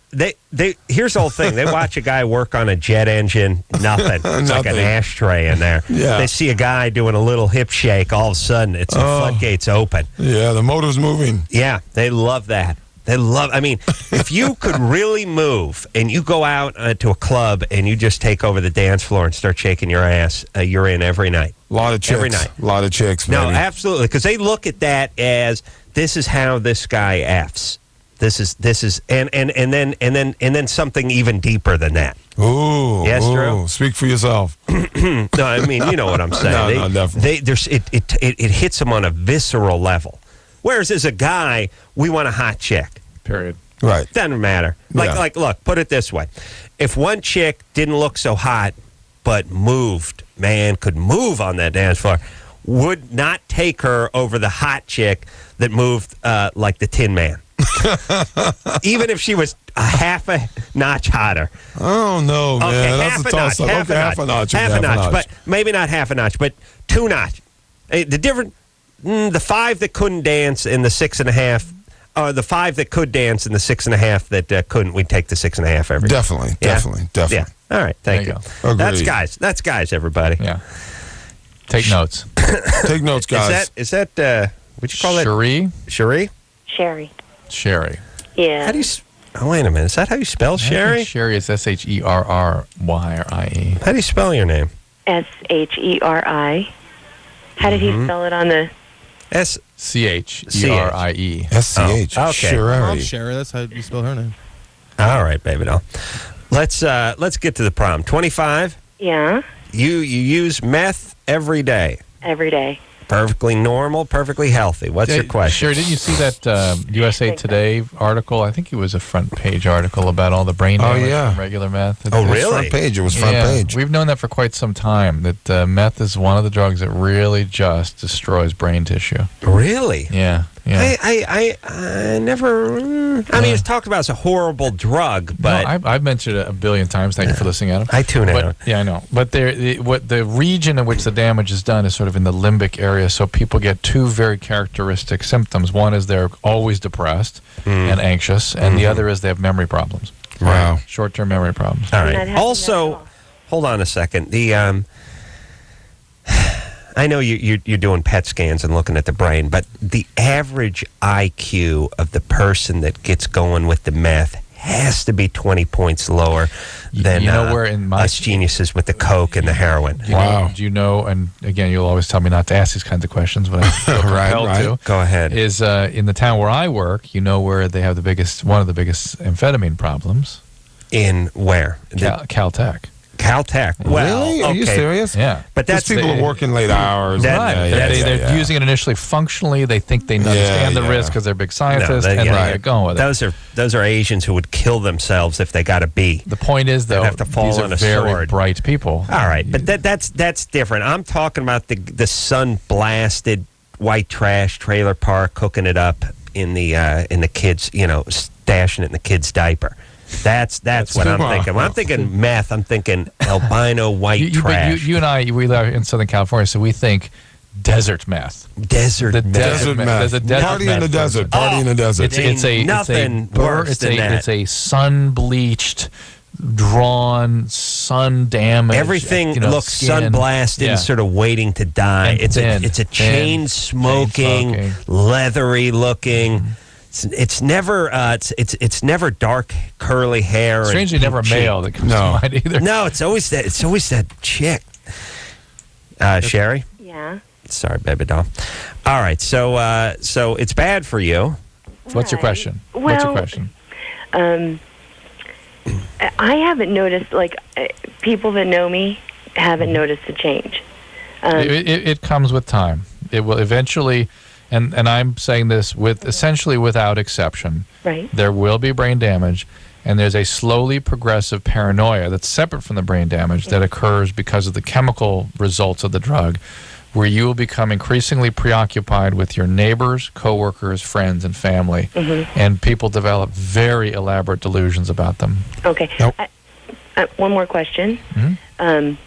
Here's the whole thing. They watch a guy work on a jet engine. Nothing. It's like an ashtray in there. Yeah. They see a guy doing a little hip shake. All of a sudden, it's the floodgates open. Yeah, the motor's moving. Yeah, they love that. I mean, if you could really move and you go out to a club and you just take over the dance floor and start shaking your ass, you're in every night. A lot of chicks. Every night. A lot of chicks, No, baby. absolutely, because they look at that as, this is how this guy F's. This is and then something even deeper than that. Ooh. Yes, Drew? Speak for yourself. No, I mean, you know what I'm saying. No, definitely. It hits them on a visceral level. Whereas as a guy, we want a hot chick. Period. Right. Doesn't matter. Like, look, put it this way. If one chick didn't look so hot, but could move on that dance floor, would not take her over the hot chick that moved like the Tin Man. Even if she was a half a notch hotter. Oh, no, man. Okay, that's a toss-up. Okay, half a notch. Half a notch. But maybe not half a notch, but 2 notch. The different, the 5 that couldn't dance and the 6.5, or the 5 that could dance and the 6.5 that couldn't, we'd take the 6.5 every day. Definitely. Yeah. All right. Thank you. Agreed. That's guys, everybody. Yeah. Take notes. Take notes, guys. Is that what'd you call it? Cherie? Sherry. Yeah. How do you... Oh, wait a minute. Is that how you spell Sherry? Sherry is Sherryi or IE. How do you spell your name? Sherri. How did he spell it on the... Schrie. SCH. Okay. Sherry, that's how you spell her name. All right, baby doll. Let's get to the problem. 25? Yeah. You use meth every day. Every day. Perfectly normal, perfectly healthy. What's your question? Sure. Didn't you see that USA Today article? I think it was a front page article about all the brain damage from regular meth. Oh, really? Front page. It was front page. We've known that for quite some time, that meth is one of the drugs that really just destroys brain tissue. Really? Yeah. I never... I mean, it's talked about as a horrible drug, but... No, I've mentioned it a billion times. Thank you for listening, Adam. I tune out. Yeah, I know. But the region in which the damage is done is sort of in the limbic area, so people get 2 very characteristic symptoms. One is they're always depressed and anxious, and the other is they have memory problems. Wow. Short-term memory problems. All right. Also, hold on a second. The... I know you're doing PET scans and looking at the brain, but the average IQ of the person that gets going with the meth has to be 20 points lower than where in us geniuses with the coke and the heroin. Do you know, and again, you'll always tell me not to ask these kinds of questions, but I'm compelled to. Go ahead. Is in the town where I work, where they have one of the biggest amphetamine problems. In where? Caltech. Caltech. Well, really? Are you serious? Yeah. But that's people are working late hours. They're using it initially functionally. They think they understand the risk because they're big scientists, and they get going with it. Those are Asians who would kill themselves if they got a B. The point is, though, have to fall these on are a very sword. bright people. All right, but that's different. I'm talking about the sun-blasted white trash trailer park, cooking it up in the kids, stashing it in the kid's diaper. That's what I'm thinking. When I'm thinking meth, I'm thinking albino white trash. But you and I, we live in Southern California, so we think desert meth. Desert meth. There's a desert Party meth in the desert. Party in the desert. It's a sun-bleached, drawn, sun-damaged. Everything looks sun-blasted, sort of waiting to die. And it's a chain-smoking, leathery-looking. It's never never dark curly hair. Strangely, never a male that comes to mind either. No, it's always that chick. Sherry. Yeah. Sorry, baby doll. All right, so it's bad for you. What's your question? What's your question? I haven't noticed, people that know me haven't noticed a change. It comes with time. It will eventually, and I'm saying this essentially without exception. Right. There will be brain damage, and there's a slowly progressive paranoia that's separate from the brain damage that occurs because of the chemical results of the drug, where you will become increasingly preoccupied with your neighbors, coworkers, friends, and family, and people develop very elaborate delusions about them. Okay. Nope. One more question. Since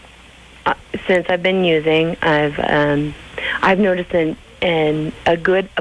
I've been using, I've noticed a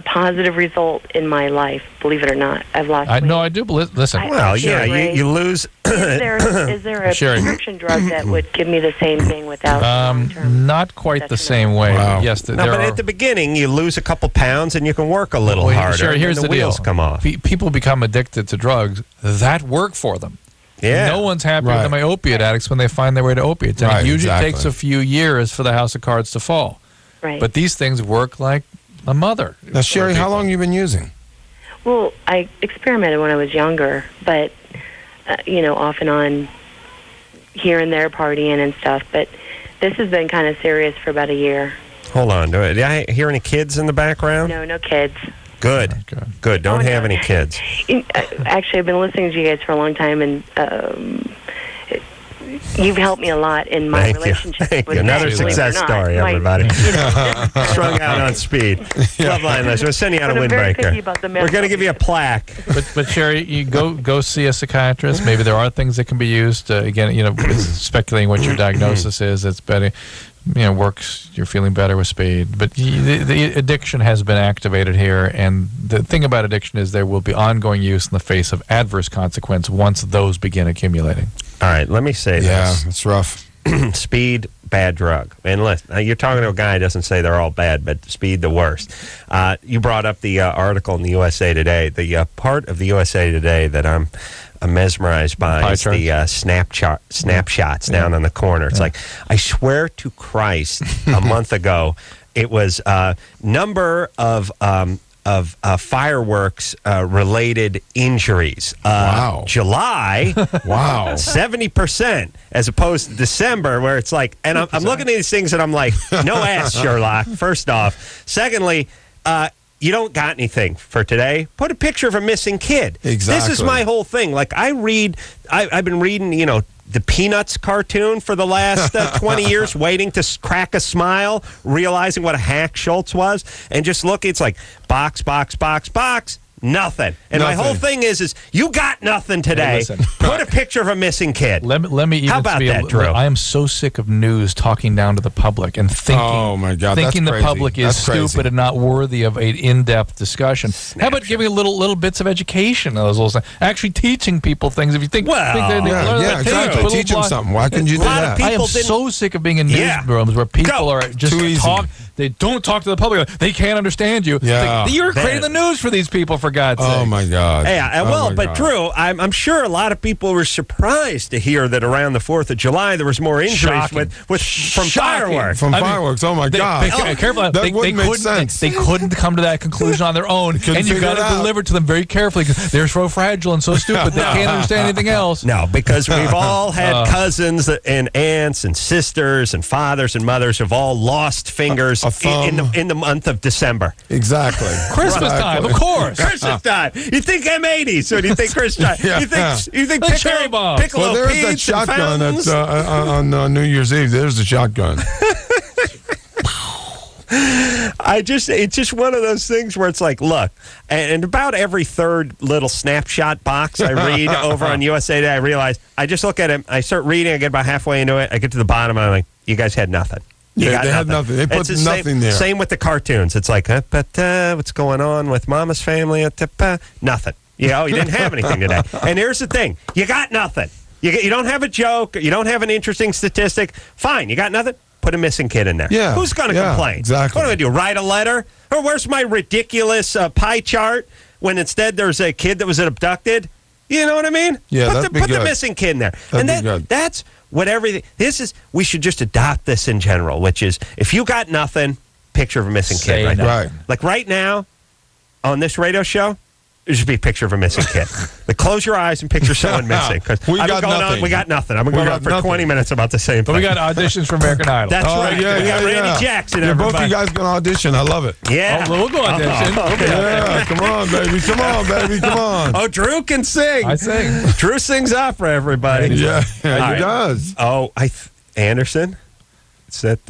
positive result in my life. Believe it or not, I've lost weight. No, I do. Listen. You lose. Is there a prescription drug that would give me the same thing without? Not quite the same way. Wow. Yes, but at the beginning, you lose a couple pounds and you can work a little harder. Sure, here's and the wheels deal. come off. People become addicted to drugs that work for them. Yeah. No one's happy with my opiate addicts when they find their way to opiates. And it usually takes a few years for the house of cards to fall. Right. But these things work like a mother. Now, Sherry, how long have you been using? Well, I experimented when I was younger, but, off and on, here and there partying and stuff. But this has been kind of serious for about a year. Hold on. Did I hear any kids in the background? No kids. Good. Don't have any kids. Actually, I've been listening to you guys for a long time, and you've helped me a lot in my relationship. Thank with you. Another men, success story, everybody. Strung out on speed. LoveLine, we'll send you out a windbreaker. We're going to give you a plaque. But Sherry, you go see a psychiatrist. Maybe there are things that can be used. Again, speculating what your diagnosis is. It's better. Works, you're feeling better with speed. But the addiction has been activated here, and the thing about addiction is there will be ongoing use in the face of adverse consequence once those begin accumulating. All right, let me say this. Yeah, it's rough. Speed, bad drug. And listen, you're talking to a guy who doesn't say they're all bad, but speed, the worst. You brought up the article in the USA Today. The part of the USA Today that I'm mesmerized by is the snapshots down on the corner. It's like, I swear to Christ, a month ago, it was number of fireworks related injuries. Wow. July, wow, 70%, as opposed to December, where it's like, and I'm looking at these things and I'm like, no ass, Sherlock, first off. Secondly, you don't got anything for today. Put a picture of a missing kid. Exactly. This is my whole thing. Like, I've been reading, the Peanuts cartoon for the last 20 years, waiting to crack a smile, realizing what a hack Schultz was, and just look, it's like box, nothing. And my whole thing is you got nothing today. Hey, put a picture of a missing kid. Let me even How about that, Drew? I am so sick of news talking down to the public and thinking, oh my God, thinking that's the public is crazy. stupid and not worthy of an in-depth discussion. How about giving little bits of education? Those little things? Actually teaching people things. If you think, exactly. Teach them something. Why couldn't you do that? I am so sick of being in newsrooms where people are just talk. They don't talk to the public. They can't understand you. Yeah. You're creating the news for these people, for God's sake. Oh my God. Yeah, but Drew, I'm sure a lot of people were surprised to hear that around the 4th of July there was more injuries from fireworks. Fireworks. Oh my God. Careful. That wouldn't make sense. They couldn't come to that conclusion on their own, and you got to deliver to them very carefully because they're so fragile and so stupid they can't understand anything else. No, because we've all had cousins and aunts and sisters and fathers and mothers who've all lost fingers in the month of December. Exactly. Christmas time, of course. Christmas time. You think M80s, or do you think Christmas time? You think cherry bomb? Piccolo well, there's that shotgun on New Year's Eve. There's the shotgun. It's just one of those things where it's like, look, and about every third little snapshot box I read over on USA Today, I realize, I just look at it, I start reading, I get about halfway into it, I get to the bottom, and I'm like, you guys had nothing. They had nothing. They put nothing there. Same with the cartoons. It's like, what's going on with Mama's family? Nothing. You didn't have anything today. And here's the thing. You got nothing. You don't have a joke. You don't have an interesting statistic. Fine. You got nothing. Put a missing kid in there. Yeah. Who's going to complain? Exactly. What do I do? Write a letter? Or where's my ridiculous pie chart when instead there's a kid that was abducted? You know what I mean? Yeah, Put the missing kid in there. That's what everything. We should just adopt this in general, which is if you got nothing, picture of a missing kid right now. Right. Like right now on this radio show, there should be a picture of a missing kid. Like close your eyes and picture someone missing. We got nothing. We got nothing. I've been going on for 20 minutes about the same thing. But we got auditions for American Idol. That's right. Yeah, we got Randy Jackson. Yeah, both of you guys can audition. I love it. Yeah. Oh, well, we'll go audition. Okay. Yeah, come on, baby. Come on, baby. Come on. Oh, Drew can sing. I sing. Drew sings opera, everybody. Yeah, he right. does. Oh, Anderson? Is that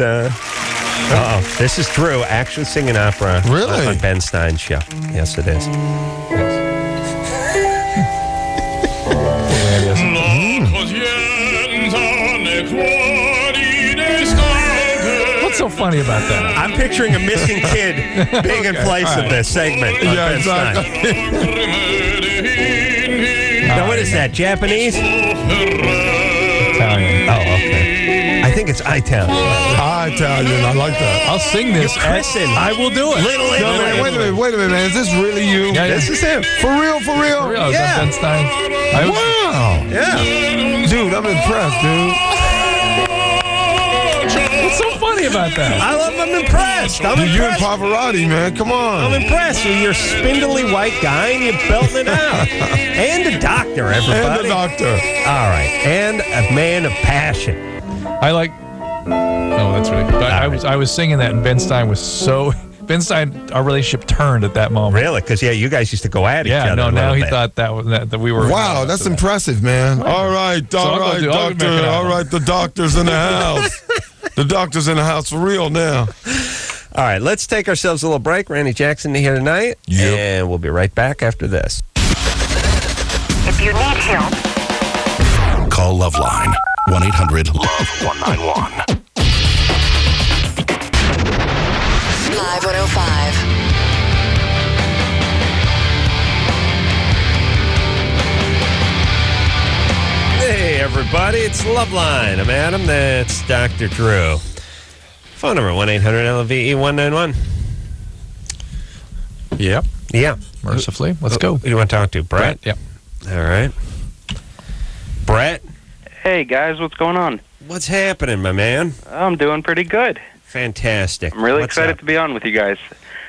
this is Drew actually singing opera. Really? On Ben Stein's show. Yes, it is. Yes. What's so funny about that? I'm picturing a missing kid being in place of this segment. Yeah, exactly. Now, what is that? Japanese? Italian. Oh, okay. I think it's Italian. Italian. I like that. I'll sing this. I will do it. Little Italy. Wait a minute, man. Is this really you? Yeah, This is him. For real? Yeah. Ben Stein. Wow. Yeah. Dude, I'm impressed, dude. What's so funny about that? I'm impressed. I'm You and impressed. Pavarotti, man. Come on. I'm impressed with your spindly white guy and you're belting it out. And a doctor, everybody. And the doctor. All right. And a man of passion. I like. Oh, that's right. But I was singing that, and Ben Stein was so. Ben Stein, our relationship turned at that moment. Really? Because you guys used to go at each other. Yeah, no. Now he bit. thought that we were. Wow, that's impressive, man. All right, doctor. All right, the doctor's in the house. The doctor's in the house for real now. All right, let's take ourselves a little break. Randy Jackson here tonight. Yep. And we'll be right back after this. If you need help, Call LoveLine. 1-800-LOVE-191. Live 105. Hey, everybody, it's LoveLine. I'm Adam. That's Dr. Drew. Phone number 1-800-LOVE-191. Yep. Yeah. Mercifully. Let's go. Who do you want to talk to? Brett? Yep. All right. Brett? Hey, guys, what's going on? What's happening, my man? I'm doing pretty good. Fantastic. I'm really What's excited up? to be on with you guys.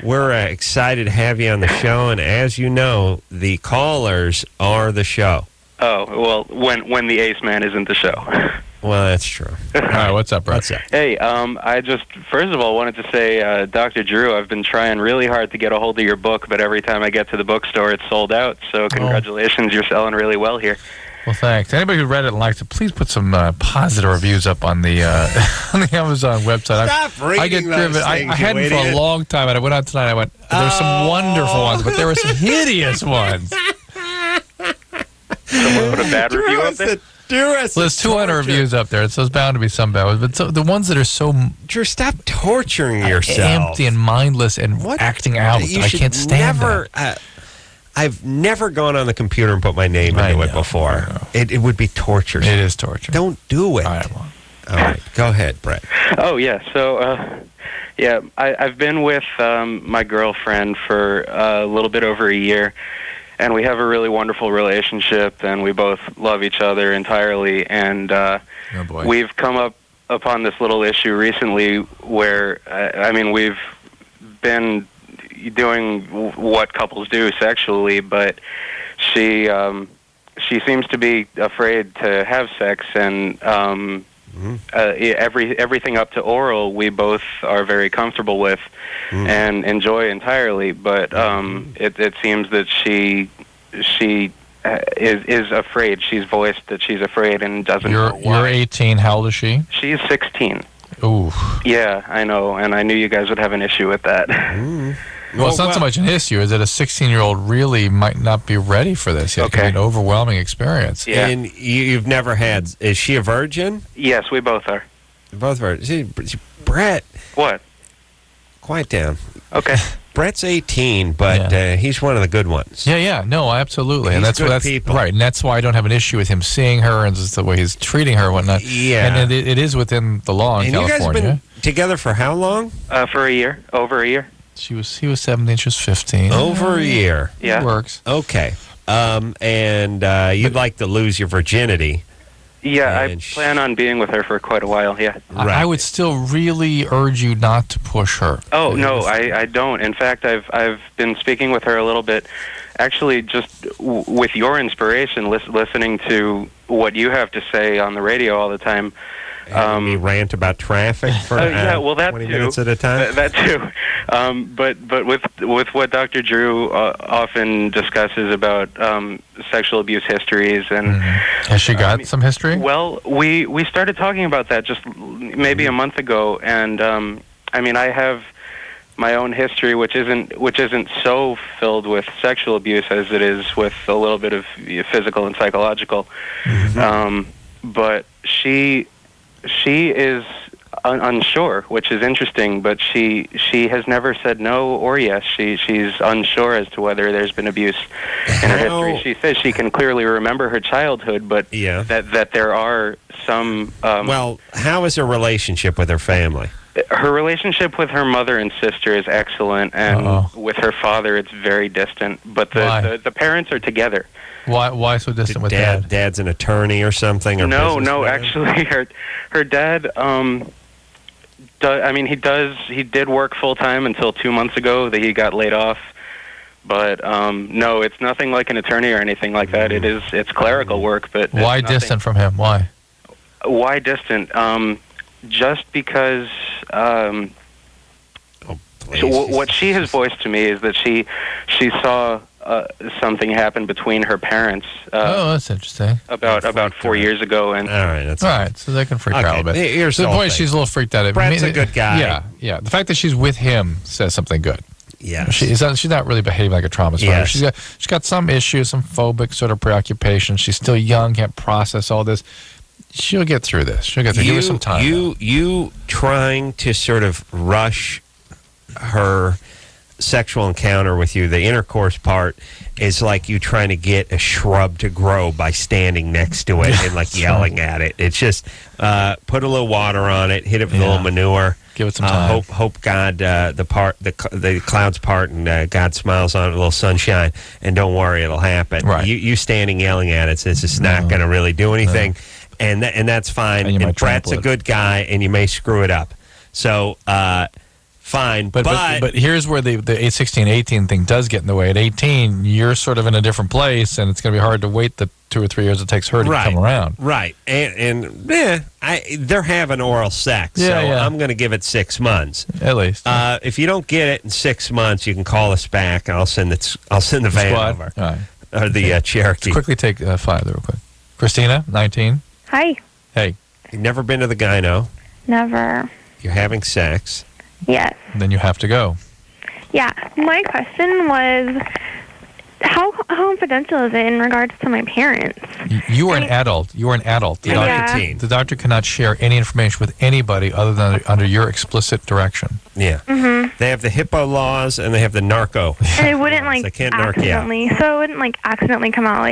We're excited to have you on the show, and as you know, the callers are the show. Oh, well, when the Ace Man isn't the show. Well, that's true. All right, what's up, Brett? What's up? Hey, I just, first of all, wanted to say, Dr. Drew, I've been trying really hard to get a hold of your book, but every time I get to the bookstore, it's sold out. So congratulations, you're selling really well here. Well, thanks. Anybody who read it and liked it, please put some positive reviews up on the on the Amazon website. Stop reading I get those driven. things, I hadn't you for a idiot. long time, and I went out tonight. I went, there's some wonderful ones, but there were some hideous ones. Someone put a bad review up there? Well, there's 200 reviews up there, so there's bound to be some bad ones. But the ones that are so Drew, stop torturing yourself. empty and mindless and acting out, I can't stand that. I've never gone on the computer and put my name into it before. It would be torture. It is torture. Don't do it. All right, go ahead, Brett. Oh, yeah. So, I've been with my girlfriend for a little bit over a year, and we have a really wonderful relationship, and we both love each other entirely. And we've come upon this little issue recently where, we've been doing what couples do sexually, but she seems to be afraid to have sex, and everything up to oral we both are very comfortable with and enjoy entirely, but it seems that she is afraid. She's voiced that she's afraid and doesn't know why. You're 18. How old is she? She's 16. Ooh. Yeah, I know, and I knew you guys would have an issue with that. Well, it's not so much an issue as that a 16-year-old really might not be ready for this yet. It can be an overwhelming experience. Yeah. And you've never had... Is she a virgin? Yes, we both are. Both are. Brett. What? Quiet down. Okay. Brett's 18, but he's one of the good ones. Yeah. No, absolutely. And He's good that's people. right. And that's why I don't have an issue with him seeing her and just the way he's treating her and whatnot. Yeah. And it is within the law in And California. you guys have been together for how long? For a year. Over a year. He was 17, she was 15. Over a year. Yeah. It works. Okay. And you'd like to lose your virginity. Yeah, I plan on being with her for quite a while, yeah. I would still really urge you not to push her. Oh, no, I don't. In fact, I've been speaking with her a little bit, actually just with your inspiration, listening to what you have to say on the radio all the time. Me rant about traffic for that 20 too. minutes at a time? That too. But with what Dr. Drew often discusses about sexual abuse histories and... Has she got some history? Well, we started talking about that just maybe a month ago, and I mean, I have my own history, which isn't so filled with sexual abuse as it is with a little bit of physical and psychological. But she is unsure, which is interesting, but she has never said no or yes. She's unsure as to whether there's been abuse in her history. She says she can clearly remember her childhood, but that there are some... well, how is her relationship with her family? Her relationship with her mother and sister is excellent, and with her father it's very distant, but the parents are together. Why so distant with Dad? Dad's an attorney or something? Or no. Actually, her dad. He did work full time until 2 months ago that he got laid off. But no, it's nothing like an attorney or anything like that. It's clerical work. But why distant from him? Why? Why distant? Just because. What she has voiced to me is that she saw something happen between her parents. That's interesting. About 4 years ago, and all right, so they can freak out a bit. Here's the the point: thing. she's a little freaked out. Brett's a good guy. Yeah. The fact that she's with him says something good. Yeah, she's not really behaving like a trauma survivor. She's got some issues, some phobic sort of preoccupation. She's still young, can't process all this. She'll get through this. She'll get through. Give her some time. You trying to sort of rush her sexual encounter with you, the intercourse part, is like you trying to get a shrub to grow by standing next to it and like yelling at it. It's just put a little water on it, hit it with a little manure. Give it some time. Hope God the clouds part and God smiles on it, a little sunshine, and don't worry, it'll happen. Right. You standing yelling at it, it's just not going to really do anything, and that's fine. And Brett's a good guy, and you may screw it up. So. Fine, but here's where the 16, 18 thing does get in the way. At 18, you're sort of in a different place, and it's going to be hard to wait the 2 or 3 years it takes her to come around. Right, and they're having oral sex, so I'm going to give it 6 months at least. If you don't get it in 6 months, you can call us back, and I'll send the van squad over, all right. Or the Cherokee. Let's quickly take 5 real quick. Christina, 19. Hi. Hey. You've never been to the gyno. Never. You're having sex. Yes. Then you have to go. Yeah. My question was, how confidential is it in regards to my parents? You are an adult. You are an adult. The doctor cannot share any information with anybody other than under your explicit direction. Yeah. Mm-hmm. They have the HIPAA laws and they have the narco. And it wouldn't they can't narc you out. so it wouldn't accidentally come out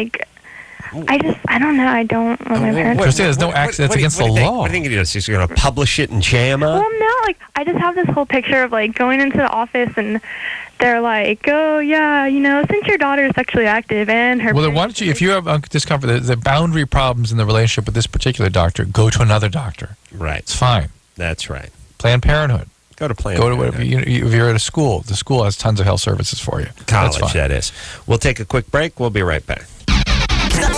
I don't know. I don't want my parents. Christina, there's no accident. It's against the law. What do you think it is? You're going to publish it in JAMA? Well, no. I just have this whole picture of going into the office and they're like, oh yeah, since your daughter is sexually active and her. Well, then why don't you, if you have discomfort, the boundary problems in the relationship with this particular doctor, go to another doctor. Right. It's fine. That's right. Planned Parenthood. Go to Planned Parenthood. If you're at a school, the school has tons of health services for you. College, that is. We'll take a quick break. We'll be right back.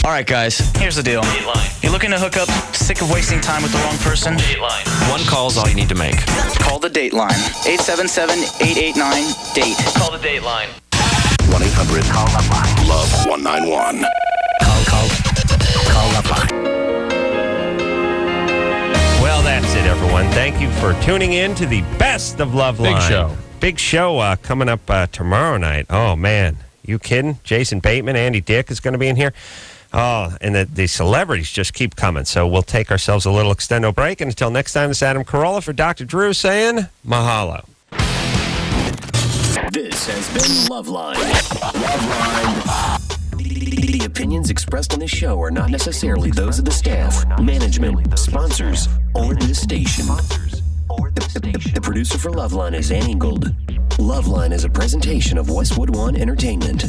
All right, guys, here's the deal. Dateline. You're looking to hook up, sick of wasting time with the wrong person? Dateline. One call's all you need to make. Call the Dateline. 877-889-DATE. Call the Dateline. 1-800-LOVE-191. Call LoveLine. Well, that's it, everyone. everyone. Thank you for tuning in to the best of LoveLine. Big show. Big show coming up tomorrow night. Oh, man. You kidding? Jason Bateman, Andy Dick is going to be in here. Oh, and the celebrities just keep coming. So we'll take ourselves a little extendo break. And until next time, this is Adam Carolla for Dr. Drew saying mahalo. This has been LoveLine. The opinions expressed on this show are not necessarily those of the staff, management, sponsors, or this station. The producer for LoveLine is Annie Gold. LoveLine is a presentation of Westwood One Entertainment.